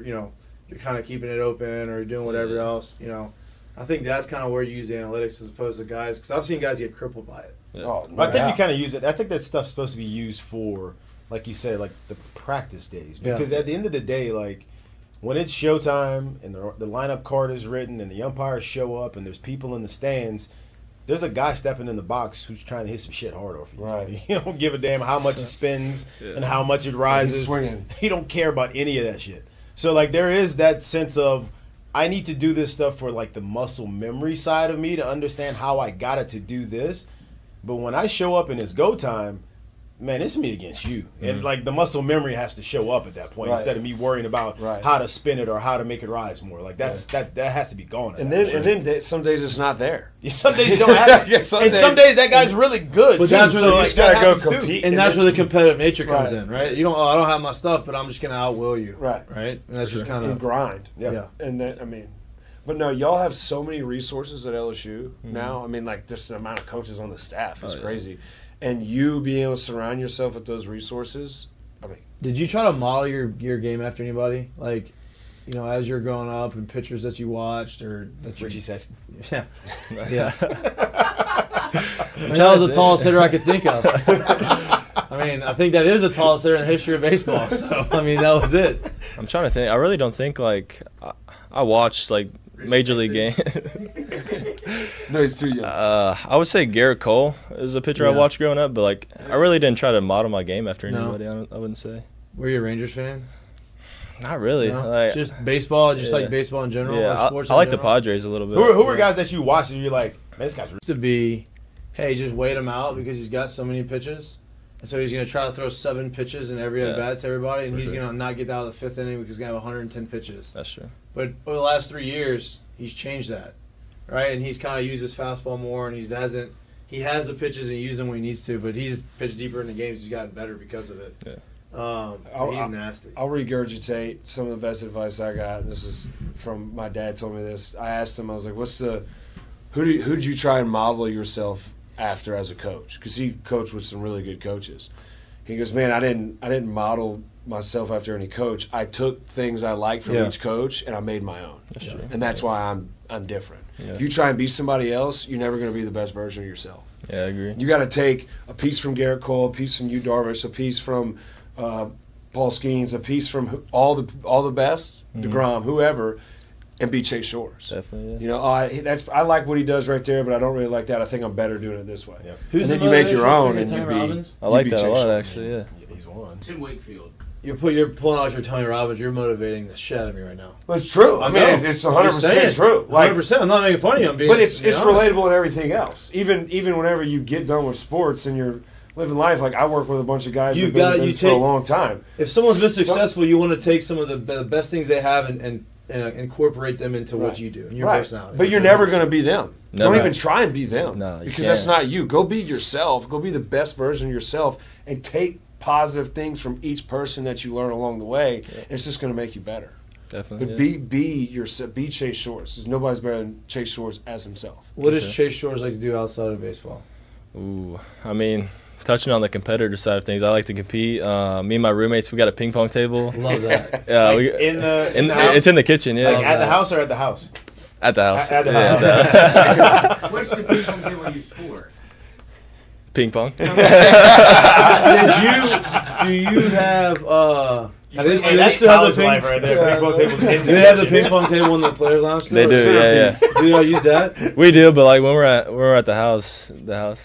kind of keeping it open or you're doing whatever else. I think that's kind of where you use the analytics as opposed to guys, because I've seen guys get crippled by it.
Yeah.
Oh,
But I think you kind of use it. I think that stuff's supposed to be used for, like you said, like the practice days. Because at the end of the day, like when it's showtime and the lineup card is written and the umpires show up and there's people in the stands, there's a guy stepping in the box who's trying to hit some shit hard off you.
Right.
He don't give a damn how much it spins and how much it rises.
He's swinging.
He don't care about any of that shit. So like there is that sense of I need to do this stuff for like the muscle memory side of me to understand how I got it to do this. But when I show up and it's go time, man, it's me against you. And like the muscle memory has to show up at that point
Right.
instead of me worrying about
Right.
how to spin it or how to make it rise more. Like that has to be gone.
And then some days it's not there.
some days you don't have it.
Yeah, some
and
days-
some days that guy's really good.
But
too.
that's where
So
you
like,
just gotta
that
go
happens, too.
compete.
And that's where the competitive nature comes
Right.
in, right? You don't. I don't have my stuff, but I'm just gonna outwill you,
Right.
Right? And that's just kind
And
of
grind.
Yeah.
And then, but no, y'all have so many resources at LSU now. Like just the amount of coaches on the staff is crazy. And you being able to surround yourself with those resources,
Did you try to model your game after anybody? Like, as you're growing up and pictures that you watched or that you
Richie Sexton.
Yeah. Yeah. That was the tallest hitter I could think of. I think that is the tallest hitter in the history of baseball. So, that was it.
I'm trying to think. I really don't think like I watched like Major League game.
no, he's too young.
I would say Garrett Cole is a pitcher I
Yeah.
watched growing up, but like I really didn't try to model my game after
No.
anybody. I wouldn't say.
Were you a Rangers fan?
Not really.
No?
Like,
Just baseball, just
yeah.
like baseball in general.
yeah,
or sports
I
in
like the
general?
Padres a little bit.
Who were guys that you watched and you're like, man, this guy's really
To be, hey, just wait him out because he's got so many pitches. And so he's going to try to throw 7 pitches in every at bat to everybody, and
For
he's
sure.
going to not get out of the 5th inning because he's going to have 110 pitches.
That's true.
But over the last 3 years, he's changed that, right? And he's kind of used his fastball more, and he has the pitches and he uses them when he needs to, but he's pitched deeper in the games. He's gotten better because of it.
Yeah.
He's nasty.
I'll regurgitate some of the best advice I got. And this is from my dad. Told me this. I asked him. I was like, who'd you try and model yourself after as a coach? Because he coached with some really good coaches. He goes, man, I didn't model myself after any coach. I took things I liked from each coach and I made my own.
That's true.
And that's why I'm different.
Yeah.
If you try and be somebody else, you're never going to be the best version of yourself.
Yeah, I agree.
You got to take a piece from Garrett Cole, a piece from Yu Darvish, a piece from Paul Skeens, a piece from all the best, DeGrom, whoever, and be Chase Shores.
Definitely. Yeah.
I like what he does right there, but I don't really like that. I think I'm better doing it this way.
Yeah.
Who's
And then
the
you make your
motivational
own,
figure,
and
Tony
you be.
Robbins?
I like
you be
that a
Chase
lot,
Shores.
actually. Yeah.
Yeah, he's one.
Tim Wakefield.
You're pulling out your Tony Robbins. You're motivating the shit out of me right now.
But it's true. I mean,
know.
it's
I'm just
100%
saying.
true. Like,
100%. I'm not making fun of you. I'm being,
but it's
honest.
relatable in everything else. Even whenever you get done with sports and you're living life, like I work with a bunch of guys who've been in this for a long time.
If someone's been successful, you want to take some of the best things they have and incorporate them into what you do and your personality.
But you're never going to be them.
Never.
Don't even try and be them.
No, you
because that's
can't.
not you. Go be yourself. Go be the best version of yourself and take positive things from each person that you learn along the way. It's just going to make you better.
Definitely.
But be Chase Shores. 'Cause nobody's better than Chase Shores as himself.
What does Chase Shores like to do outside of baseball?
Ooh, I mean, touching on the competitor side of things, I like to compete. Me and my roommates, we got a ping pong table.
Love that.
Yeah,
Like
we,
in the house?
it's in the kitchen. Yeah,
Like at the house or at the house?
at the house.
At the
Yeah,
house.
What's the ping pong table used for?
Ping pong.
Do you have they
Hey, that's
still have
college
the ping?
life right there. Ping pong tables in
Do
the
they have the
kitchen.
ping pong table in the players' lounge? Still?
They do. Yeah, yeah.
Do y'all use that?
We do, but like when we're at the house,
Yeah.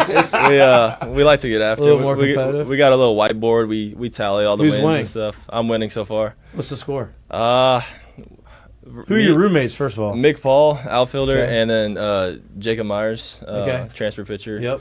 It's,
we like to get after.
A little more
we
competitive?
we got a little whiteboard. We tally all the
Who's
wins
winning?
and stuff. I'm winning so far.
what's the score?
Who
Who are your roommates, first of all?
Mick Paul, outfielder,
Okay.
and then Jacob Myers,
Okay.
transfer pitcher.
Yep.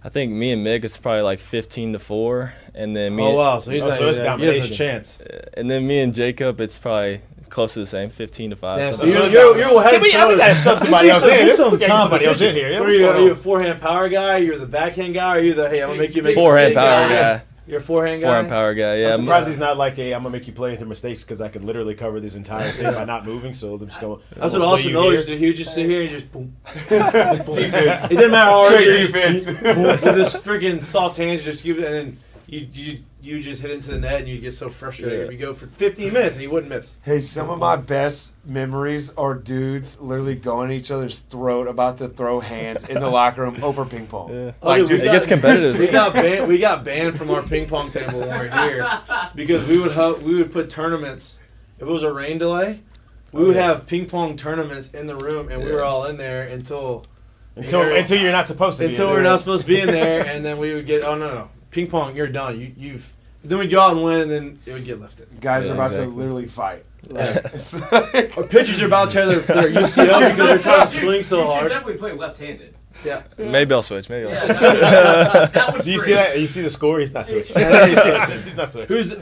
I think me and Mick is probably like 15-4, and then me
Oh wow, so he's
Oh,
not
so it's
even he has a
domination.
chance.
and then me and Jacob, it's probably close to the same, 15-5.
Damn, so
something
So
you're,
it's
you're,
dominant.
you're head
Can we
and
gotta sub somebody else in.
Get
We
some
gotta get somebody else in
competition.
here. Yeah,
What
what's
are you,
going
are you a
on?
forehand power guy? You're the backhand guy? Or are you the hey, I'm gonna make you make
forehand
mistake
power guy.
You're a forehand guy.
Forehand power guy. Yeah,
I'm surprised he's not like I'm gonna make you play into mistakes because I could literally cover this entire thing by not moving. So I'm just going.
That's what Austin Miller did. He would just sit here and just boom.
Defense.
It didn't matter how hard
Straight
you
defense.
with this freaking soft hands, just give it, and then you just hit into the net, and you get so frustrated.
Yeah.
You go for 15 minutes, and you wouldn't miss.
Hey, some of my best memories are dudes literally going at each other's throat about to throw hands in the locker room over ping pong.
Yeah.
Oh, dude,
it gets competitive.
We got banned from our ping pong table when we were here because we would put tournaments. If it was a rain delay, we would have ping pong tournaments in the room, and we were all in there until
you're not supposed to.
until
be in
we're
there.
not supposed to be in there, and then we would get no ping pong, you're done. You've then we'd go out and win, and then it would get lifted.
Guys
Yeah,
are about
exactly.
to literally fight.
Our pitchers are about to tear their UCL because they're trying to swing so
You should
hard.
definitely play left-handed.
Yeah.
Maybe I'll switch.
Yeah,
switch.
that was
Do you
free.
see that? You see the score? He's not switching.
Yeah,
He's not switching.
Who's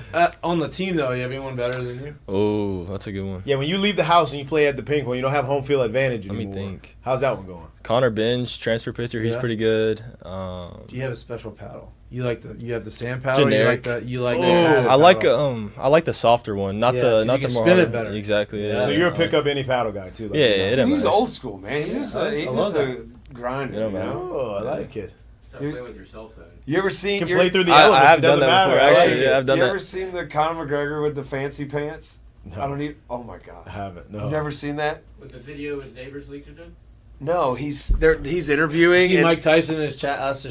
on the team though? You have anyone better than you?
Oh, that's a good one.
Yeah, when you leave the house and you play at the ping pong, you don't have home field advantage
Let me
anymore.
think.
How's that one going?
Connor Binge, transfer pitcher. He's
Yeah.
pretty good.
Do you have a special paddle? You have the sand paddle.
Generic.
You like
Oh,
the padded
I like
paddle?
I like the softer one, not
Yeah,
the
you
not
can
the more
spin it
hard-
better.
Exactly. Yeah.
So you're a pick up any paddle guy too. Like
Yeah,
you know.
it doesn't
He's
matter.
old school, man. He's just
I love
a grinder.
Yeah,
You
man.
know?
Oh, I like it.
Stop playing with your cell phone.
You ever seen?
You can
you're-
play through the
I
elements.
have
It
done
doesn't
that
matter.
before,
I like
actually.
it.
Yeah, I've done
you
that.
ever seen the Conor McGregor with the fancy pants?
No.
I don't need. Oh my god.
I haven't. No.
You've never seen that?
With the video his neighbors leaked it in?
No, he's
You
interviewing.
see
and-
Mike Tyson and his chaps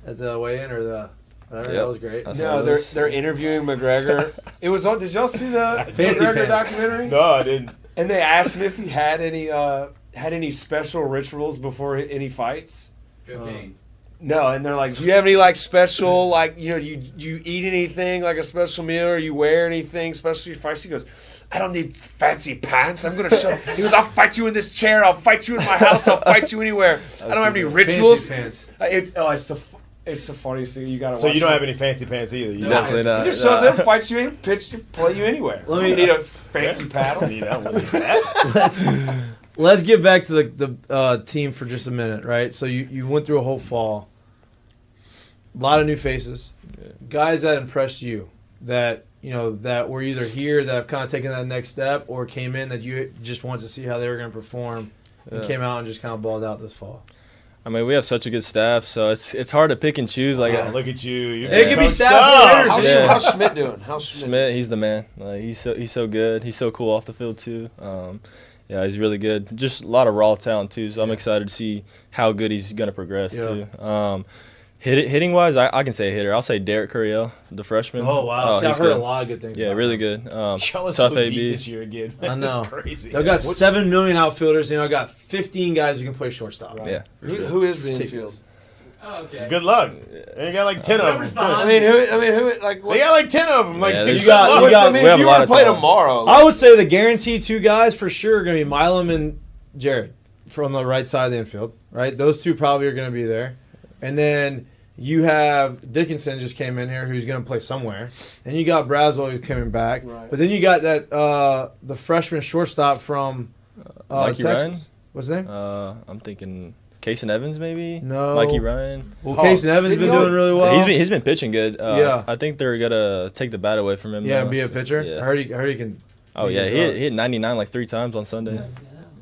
at the weigh-in or the whatever.
Yep.
That was great.
That's
No,
how it
they're
is.
they're interviewing McGregor. It was on. Did y'all see the
Fancy
McGregor
pants.
documentary?
No, I didn't.
And they asked him if he had any special rituals before any fights.
Cocaine.
No, and they're like, "Do you have any like special you eat anything like a special meal or you wear anything special for your fights?" He goes, "I don't need fancy pants. I'm gonna show." He goes, "I'll fight you in this chair. I'll fight you in my house. I'll fight you anywhere. I don't have any rituals."
Fancy pants.
It's the funniest thing you gotta.
So
watch
you don't
it.
have any fancy pants either. You
Definitely
He
not.
just shows up, fights you, pitch you, play you anywhere.
Let me-
You need a fancy paddle.
Need that one. Need that.
Let's get back to the team for just a minute, right? So you went through a whole fall. A lot of new faces, guys that impressed you, that that were either here that have kind of taken that next step, or came in that you just wanted to see how they were going to perform, and
Yeah.
came out and just kind of balled out this fall.
I mean, we have such a good staff, so it's hard to pick and choose. Like
Oh, look at you. You're
It could be
coached
staff
up.
players.
How's,
Yeah.
how's Schmidt doing? How's Schmidt?
Schmidt, he's the man. Like he's so good. He's so cool off the field too. Yeah, he's really good. Just a lot of raw talent too. So I'm excited to see how good he's gonna progress
Yeah.
too. Hitting wise, I can say a hitter. I'll say Derek Curiel, the freshman.
Oh wow! See, I've
he's
heard
good.
a lot of good things.
Yeah,
about
really
him.
good.
Y'all are
Tough
so deep
AB.
this year again.
I know.
It's crazy.
They've got 7 million outfielders, and I got 15 guys who can play shortstop.
Yeah. for sure.
Who is the infield?
Oh, okay.
Good luck. They got like 10 of
Whoever's
them.
behind
who? Like
They got like 10 of them. Like
Yeah,
good
you
got-
luck.
you got-
I mean,
we
if
have a
you
lot
were to
of
play
talent.
tomorrow,
I would say the guaranteed 2 guys for sure are going to be Milam and Jared from the right side of the infield, right? Those 2 probably are going to be there. And then you have Dickinson just came in here who's going to play somewhere. And you got Braswell who's coming back.
Right.
But then you got that the freshman shortstop from
Mikey
Texas.
Ryan?
What's his name?
I'm thinking Casey Evans maybe.
No.
Mikey Ryan.
Well, Casey Evans has been doing really well.
He's been pitching good.
Yeah.
I think they're gonna take the bat away from him.
Yeah,
now.
and be a pitcher.
Yeah.
I heard he can.
Oh yeah, he hit 99 like 3 times on Sunday.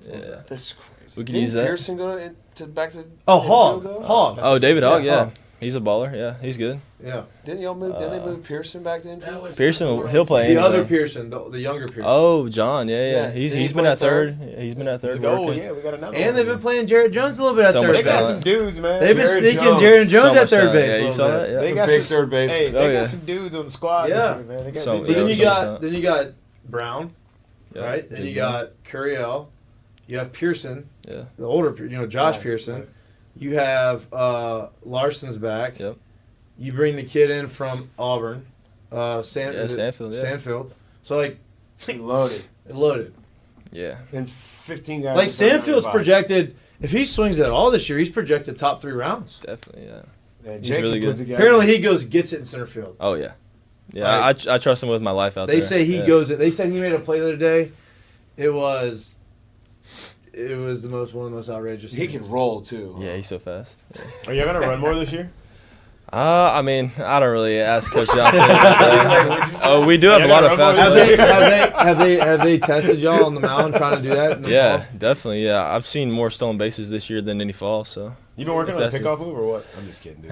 Yeah.
That's crazy.
We can
Didn't
use that.
Pearson go back to
Oh,
infield, though?
Hogg.
Oh, David Hogg, yeah.
Hogg.
He's a baller. Yeah, he's good.
Yeah.
Didn't they move Pearson back to infield?
Pearson, he'll play.
The
anywhere.
other Pearson, the younger Pearson.
Oh, John. Yeah.
Yeah.
He's
Did he
been
play
at third. He's been at third.
Oh,
working.
yeah, we got another
And
one.
they've been playing Jared Jones a little bit at
So
third
much
They got
base.
some dudes, man.
They've been
Jared
sneaking
Jones.
Jared Jones
So
at
much
third
talent.
base.
Yeah,
a
you
little
saw
bit.
that. Yeah.
They
Some
got
big
some
third base.
Hey,
Oh,
they
yeah.
got some dudes on the squad.
Yeah.
This year, man. They got,
So,
they
yeah,
Then you
so
got
much
then you got Brown,
Yeah.
right? Then
Big
you
Brown.
got Curiel. You have Pearson,
Yeah.
the older, Josh
Right,
Pearson.
right.
You have Larson's back.
Yep.
You bring the kid in from Auburn,
Stanfield. Yeah.
Stanfield. So like
Loaded.
loaded.
Yeah.
And 15 guys.
Like Stanfield's
95.
projected. If he swings it at all this year, he's projected top 3 rounds.
Definitely. Yeah.
Yeah,
He's
Jake
really
can put
good.
together-
Apparently, he gets it in center field.
Oh yeah. Yeah. I trust him with my life out there.
They say he
Yeah.
goes. They said he made a play the other day. It was one of the most outrageous.
He
things.
can roll too.
Yeah, he's so fast.
Are you going to run more this year?
I mean, I don't really ask Coach Johnson. Oh, we do have a lot of fast
Have
players.
have they tested y'all on the mound trying to do that? in the
Yeah,
fall?
definitely. Yeah, I've seen more stolen bases this year than any fall. So
You been working on a
That's it.
pickoff move or what? I'm just kidding, dude.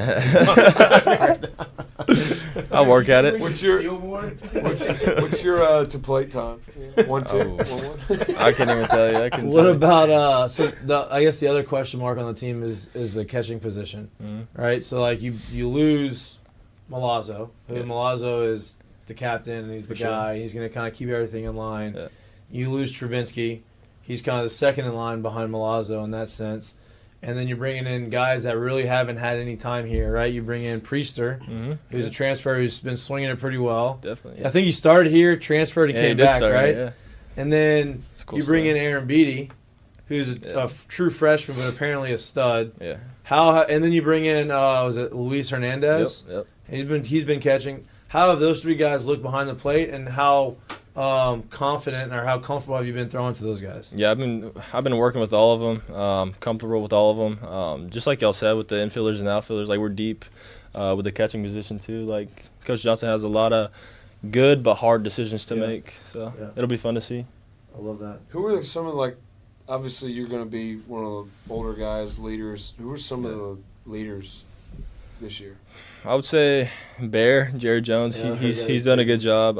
I'll work at it.
What's your to plate time? 1-2.
Oh.
1-1.
I can't even tell you. I can.
What
tell you.
about I guess the other question mark on the team is the catching position, right? So like you lose Milazzo, who Milazzo is the captain and he's the
For sure.
guy. He's going to kind of keep everything in line.
Yeah.
You lose Travinsky. He's kind of the second in line behind Milazzo in that sense. And then you're bringing in guys that really haven't had any time here, right? You bring in Priester, who's a transfer who's been swinging it pretty well.
Definitely.
I think he started here, transferred, and
Yeah,
came
he did
back,
start,
right?
Yeah.
And then
It's a cool
you bring
story.
in Aaron Beatty, who's a true freshman, but apparently a stud.
Yeah.
And then you bring in was it Luis Hernandez?
Yep.
He's been catching. How have those 3 guys looked behind the plate, and how confident or how comfortable have you been throwing to those guys?
Yeah, I've been working with all of them, comfortable with all of them. Just like y'all said, with the infielders and outfielders, like we're deep with the catching position too. Like Coach Johnson has a lot of good but hard decisions to make, so it'll be fun to see.
I love that.
Who are some of obviously you're going to be one of the older guys, leaders. Who are some of the leaders this year?
I would say Bear, Jared Jones.
Yeah, I heard
He's
that
done a good job.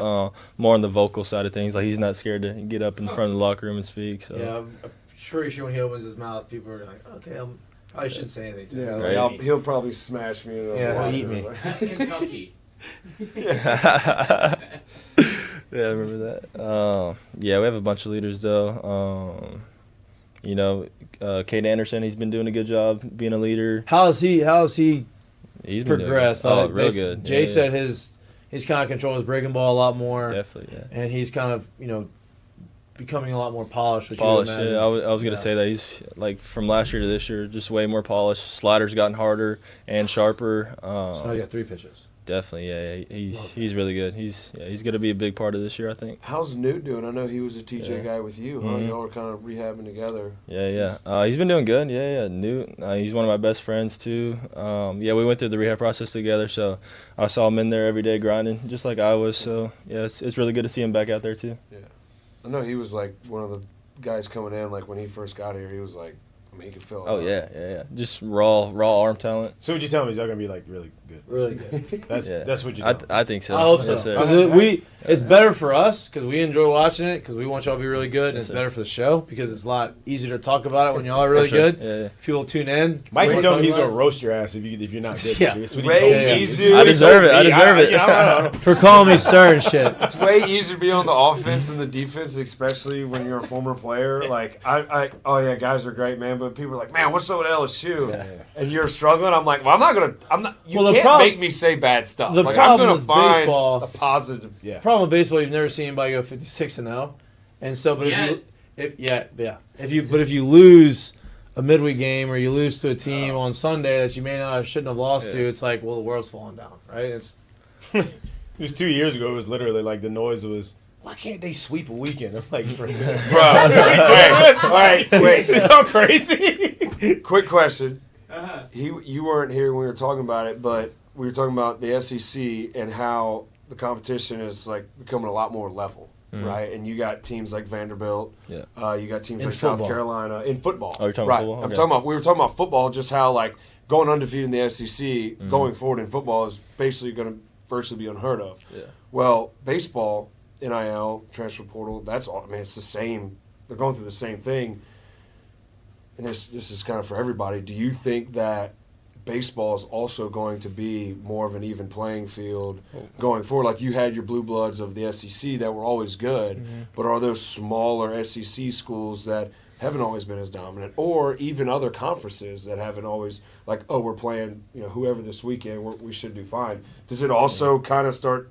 More on the vocal side of things. Like he's not scared to get up in front of the locker room and speak. So
Yeah, I'm sure when he opens his mouth, people are like, okay, I shouldn't say anything to him.
Right.
He'll probably smash me.
Yeah, he'll eat me.
That's Kentucky.
yeah, I remember that. Yeah, we have a bunch of leaders though. Kate Anderson. He's been doing a good job being a leader.
How has he
He's been doing
progressed?
good. Oh,
Like,
real good.
Jay
Yeah,
said he's kind of control his breaking ball a lot more,
definitely. Yeah.
and he's kind of becoming a lot more polished. Which
Polished,
you would imagine.
yeah. I was gonna say that he's like from last year to this year, just way more polished. Sliders gotten harder and sharper.
So now he's got 3 pitches.
Definitely, yeah. He's really good. He's gonna be a big part of this year, I think.
How's Newt doing? I know he was a TJ
Yeah.
guy with you. Huh?
Mhm.
Y'all were kind of rehabbing together.
Yeah. He's been doing good. Yeah. Newt, he's one of my best friends too. We went through the rehab process together, so I saw him in there every day grinding, just like I was. So yeah, it's really good to see him back out there too.
Yeah, I know he was like one of the guys coming in. Like when he first got here, he was like, he could fill it.
Oh
up.
yeah. Just raw arm talent.
So what you tell me is y'all going to be like really good.
Really good.
That's what you tell me.
I think so.
I hope so.
Yes, sir.
'Cause it's better for us because we enjoy watching it because we want y'all to be really good, and
Yes,
it's
sir.
better for the show because it's a lot easier to talk about it when y'all are really
For sure.
good.
Yeah.
People tune in.
Mike
It's
can tell me he's
fun
going to
to
roast your ass if you're not good.
Yeah.
That's what he
Way
told me.
easier.
I deserve it. I deserve it.
I don't know.
for calling me sir and shit.
It's way easier to be on the offense than the defense, especially when you're a former player. Like guys are great, man. But people are like, man, what's up with LSU? And you're struggling. I'm like, well, I'm not. You
Well, the
can't make me say bad stuff.
the
Like,
problem
I'm
with
gonna find
baseball-
a positive.
Yeah.
Problem with baseball, you've never seen anybody go 56-0, and so but if you lose a midweek game or you lose to a team on Sunday that you may not shouldn't have lost to, it's like, well, the world's falling down, right? It's
It was 2 years ago. It was literally like the noise was why can't they sweep a weekend? I'm like, bro,
wait.
You know, crazy.
Quick question.
Uh-huh.
You weren't here when we were talking about it, but we were talking about the SEC and how the competition is like becoming a lot more level, right? And you got teams like Vanderbilt.
Yeah.
You got teams
In
like
football.
South Carolina in football.
Oh, you're talking
right.
football?
I'm
Okay.
talking about. We were talking about football, just how like going undefeated in the SEC, going forward in football is basically going to virtually be unheard of.
Yeah.
Well, baseball, NIL, transfer portal, that's all. I mean, it's the same. They're going through the same thing. And this is kind of for everybody. Do you think that baseball is also going to be more of an even playing field going forward? Like you had your blue bloods of the SEC that were always good, but are those smaller SEC schools that haven't always been as dominant, or even other conferences that haven't always, like, oh, we're playing, whoever this weekend, we should do fine. Does it also kind of start?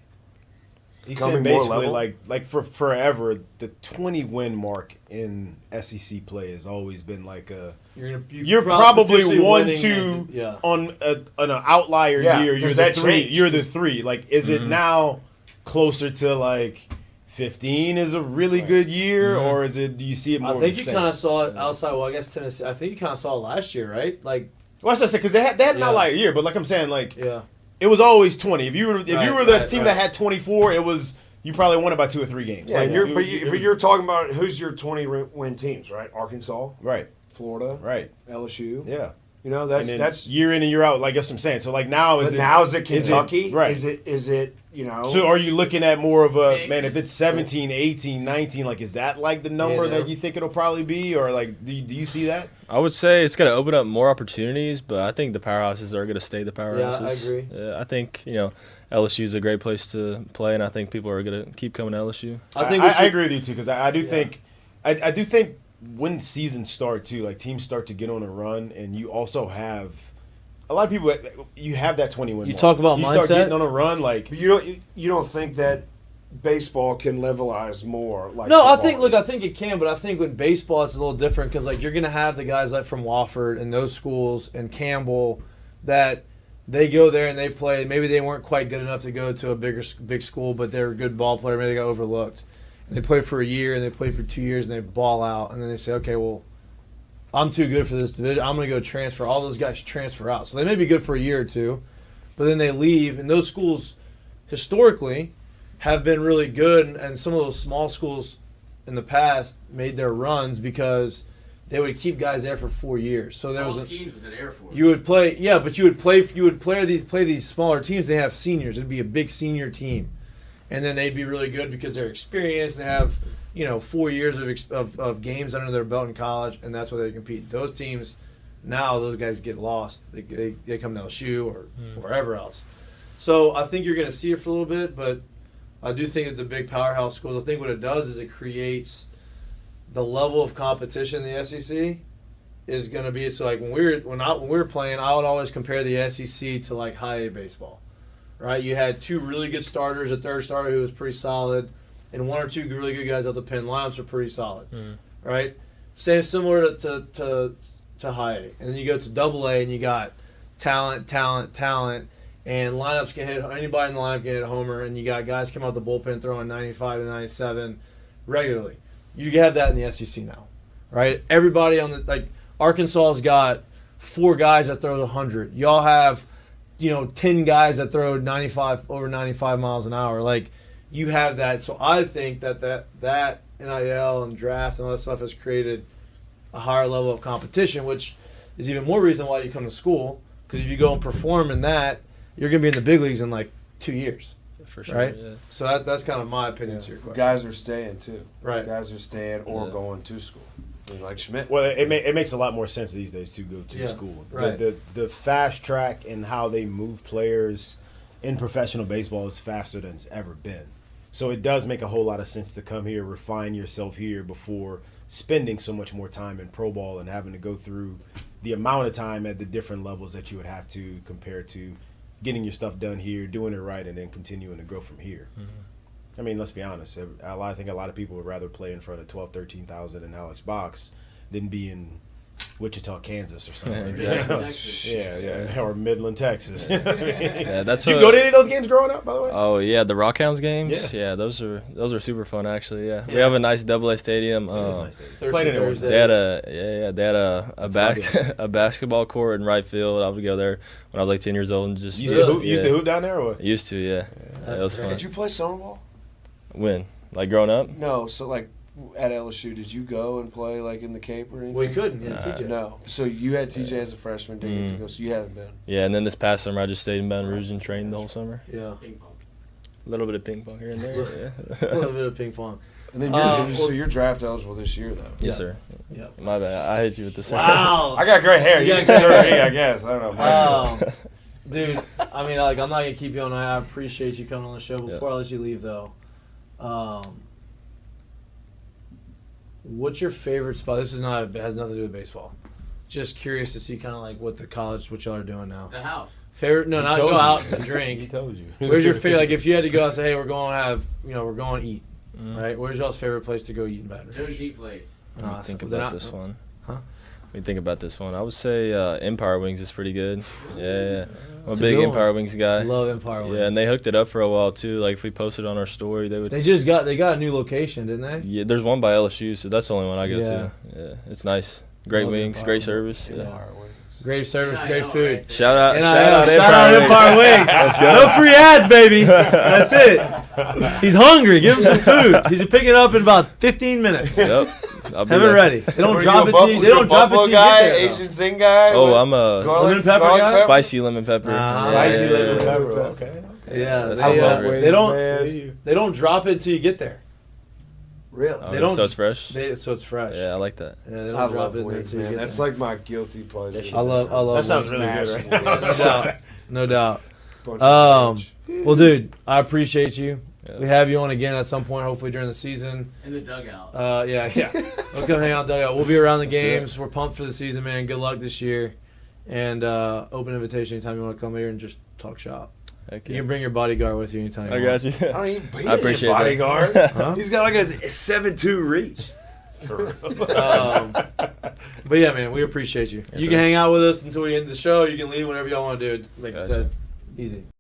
He
Becoming
said
more
basically
level?
like for forever, the 20-win mark in SEC play has always been like a. You're probably
potentially
1-2
yeah.
on an outlier
Yeah.
year. You're
Does
the
that
three.
change?
You're the three. Like, is it now closer to like 15 is a really good year, or is it? Do you see it more?
I
of
think
the
you
same?
kind of saw it outside. Well, I guess Tennessee. I think you kind of saw it last year, right? Like,
Well, that's what I said, because they had an
Yeah.
outlier year, but like I'm saying, like
yeah.
it was always 20. If you were the
Right,
team
right.
that had 24, it was you probably won it by 2 or 3 games.
Yeah,
Like,
but
it was-
you're talking about who's your 20-win teams, right? Arkansas,
right,
Florida,
right,
LSU.
yeah.
That's
And then
that's.
year in and year out. Like that's what I'm saying. So like now
But
is it
now is it Kentucky?
right?
Is it
So are you looking at more of a
Big.
man? If it's 17, 18, 19, like is that like the number
Yeah.
that you think it'll probably be, or like do you see that?
I would say it's going to open up more opportunities, but I think the powerhouses are going to stay the powerhouses.
agree.
I think LSU is a great place to play, and I think people are going to keep coming to LSU.
I think
I agree with you too because I do think I do think when seasons start too, like teams start to get on a run, and you also have a lot of people. You have that 20-win.
You talk about
you start
mindset?
getting on a run, like
you don't think that baseball can levelize more? Like
No, I
football
think. Look, I
is?
think it can, but I think with baseball it's a little different because like you're gonna have the guys like from Wofford and those schools and Campbell that they go there and they play. Maybe they weren't quite good enough to go to a big school, but they're a good ball player. Maybe they got overlooked. And they play for a year and they play for 2 years and they ball out and then they say, okay, well, I'm too good for this division. I'm gonna go transfer. All those guys transfer out, so they may be good for a year or two, but then they leave. And those schools historically have been really good, and some of those small schools in the past made their runs because they would keep guys there for 4 years. So there was
Paul Skeens was at Air Force.
you would play, yeah, but you would play these smaller teams. They have seniors. It'd be a big senior team, and then they'd be really good because they're experienced. They have 4 years of games under their belt in college, and that's why they compete. Those teams now, those guys get lost. They come to LSU or wherever else. So I think you're going to see it for a little bit, but I do think that the big powerhouse schools, I think what it does is it creates the level of competition in the SEC is going to be so like when we were playing, I would always compare the SEC to like high A baseball, right? You had 2 really good starters, a third starter who was pretty solid, and 1 or 2 really good guys out the pen. Lineups are pretty solid, right? Similar to high A, and then you go to double A and you got talent, and lineups can hit anybody in the lineup can hit a homer, and you got guys come out the bullpen throwing 95 to 97 regularly. You have that in the SEC now, right? Everybody on the Arkansas's got 4 guys that throw 100. Y'all have 10 guys that throw over 95 miles an hour. Like you have that. So I think that NIL and draft and all that stuff has created a higher level of competition, which is even more reason why you come to school. Because if you go and perform in that, you're going to be in the big leagues in like 2 years.
For sure,
Right?
yeah.
So that's kind of my opinion to your question.
Guys are staying too.
Right.
Guys are staying or
Yeah.
going to school. I mean, like Schmidt.
Well, it makes a lot more sense these days to go to
Yeah,
school.
right.
The fast track and how they move players in professional baseball is faster than it's ever been. So it does make a whole lot of sense to come here, refine yourself here before spending so much more time in pro ball and having to go through the amount of time at the different levels that you would have to compare to getting your stuff done here, doing it right, and then continuing to grow from here. I mean, let's be honest. I think a lot of people would rather play in front of 12,000, 13,000 in Alex Box than be in Wichita, Kansas, or something.
Exactly.
Yeah, or Midland, Texas. You know what I mean?
Yeah, that's
Did you
what-
go to any of those games growing up, by the way?
Oh yeah, the Rockhounds games.
Yeah.
Yeah, those are super fun actually. Yeah, we have a nice AA stadium.
It is nice.
Thursday,
Played in it one
Thursday.
day.
They had a basketball court in right field. I would go there when I was like 10 years old and just
You used to hoop down there, or what?
Used to, yeah. It was fun.
Did you play summer ball?
When? Like growing up?
No. So like at LSU, did you go and play like in the Cape or anything?
We couldn't. Yeah,
Nah.
TJ.
No. So you had TJ as a freshman, didn't get to go. So you haven't been.
Yeah, and then this past summer I just stayed in Baton Rouge and trained the whole summer.
Yeah.
A little bit of ping pong here and there.
A
Yeah.
little bit of ping pong.
And then so you're draft eligible this year though.
Yes, sir.
Yeah.
My bad. I hit you with this one.
Wow.
I got gray hair. You
You
can
got
serve
gray
me, I guess. I don't know.
Dude, I mean, like, I'm not gonna keep you on. I appreciate you coming on the show. Before
Yeah.
I let you leave, though, what's your favorite spot? This is not has nothing to do with baseball. Just curious to see kind of like what y'all are doing now.
The house.
Favorite? No, not
told
go
you.
out and
He
drink.
told you.
Where's your favorite? Like, if you had to go out and say, hey, we're going to eat,
Mm.
right? Where's y'all's favorite place to go eat in Baton Rouge?
Joe's Heat Place.
Let me
Ah,
think
so
about
they're not-
this one.
Huh?
Let me think about this one. I would say Empire Wings is pretty good. Yeah. I'm a
That's a
big
good
Empire
one.
Wings guy.
Love Empire Wings.
Yeah, and they hooked it up for a while too. Like if we posted on our story, they would.
They got a new location, didn't they?
Yeah, there's one by LSU, so that's the only one I go
Yeah.
to. Yeah, it's nice. Great
Love
wings,
Empire
great
Wings.
service. Yeah.
Great service,
Yeah, I
great
know,
food.
right?
Shout out,
And
shout out,
shout out Empire Wings.
Let's go.
No free ads, baby. That's it. He's hungry. Give him some food. He's picking it up in about 15 minutes.
Yep. I'll be
Have it
there.
ready. They don't drop it to you. They don't drop it to you.
guy,
Get there, though.
Asian Sing guy.
Oh,
what?
I'm a
Garlic-
Lemon pepper
garlic
guy?
spicy lemon pepper.
Ah,
Spicy
Yeah.
lemon pepper. Okay.
Yeah,
That's
they,
how
they don't.
Man.
They don't drop it till you get there. Really?
Oh,
They don't.
so it's fresh.
So it's fresh.
Yeah, I like that.
Yeah, they don't
I
drop
love
it there
wings,
till you
man.
get
That's
there.
like my guilty pleasure.
I love.
That sounds
wings.
really good, right?
Smash.
No doubt. No doubt.
Bunch of rage.
Well, dude, I appreciate you.
Yeah.
We have you on again at some point, hopefully during the season.
In the dugout.
Yeah. We'll come hang out dugout. We'll be around the
Let's do it.
games. We're pumped for the season, man. Good luck this year. And open invitation anytime you want to come here and just talk shop.
Heck
You
yeah.
can bring your bodyguard with you anytime you
I
want.
got you.
I don't even be
I appreciate
a
that.
bodyguard.
Huh?
He's got like a 7'2" reach.
For real.
But yeah, man, we appreciate you.
Yes,
You can
sir.
hang out with us until we end the show. You can leave whenever y'all want to do it. Like I
Gotcha.
said, easy.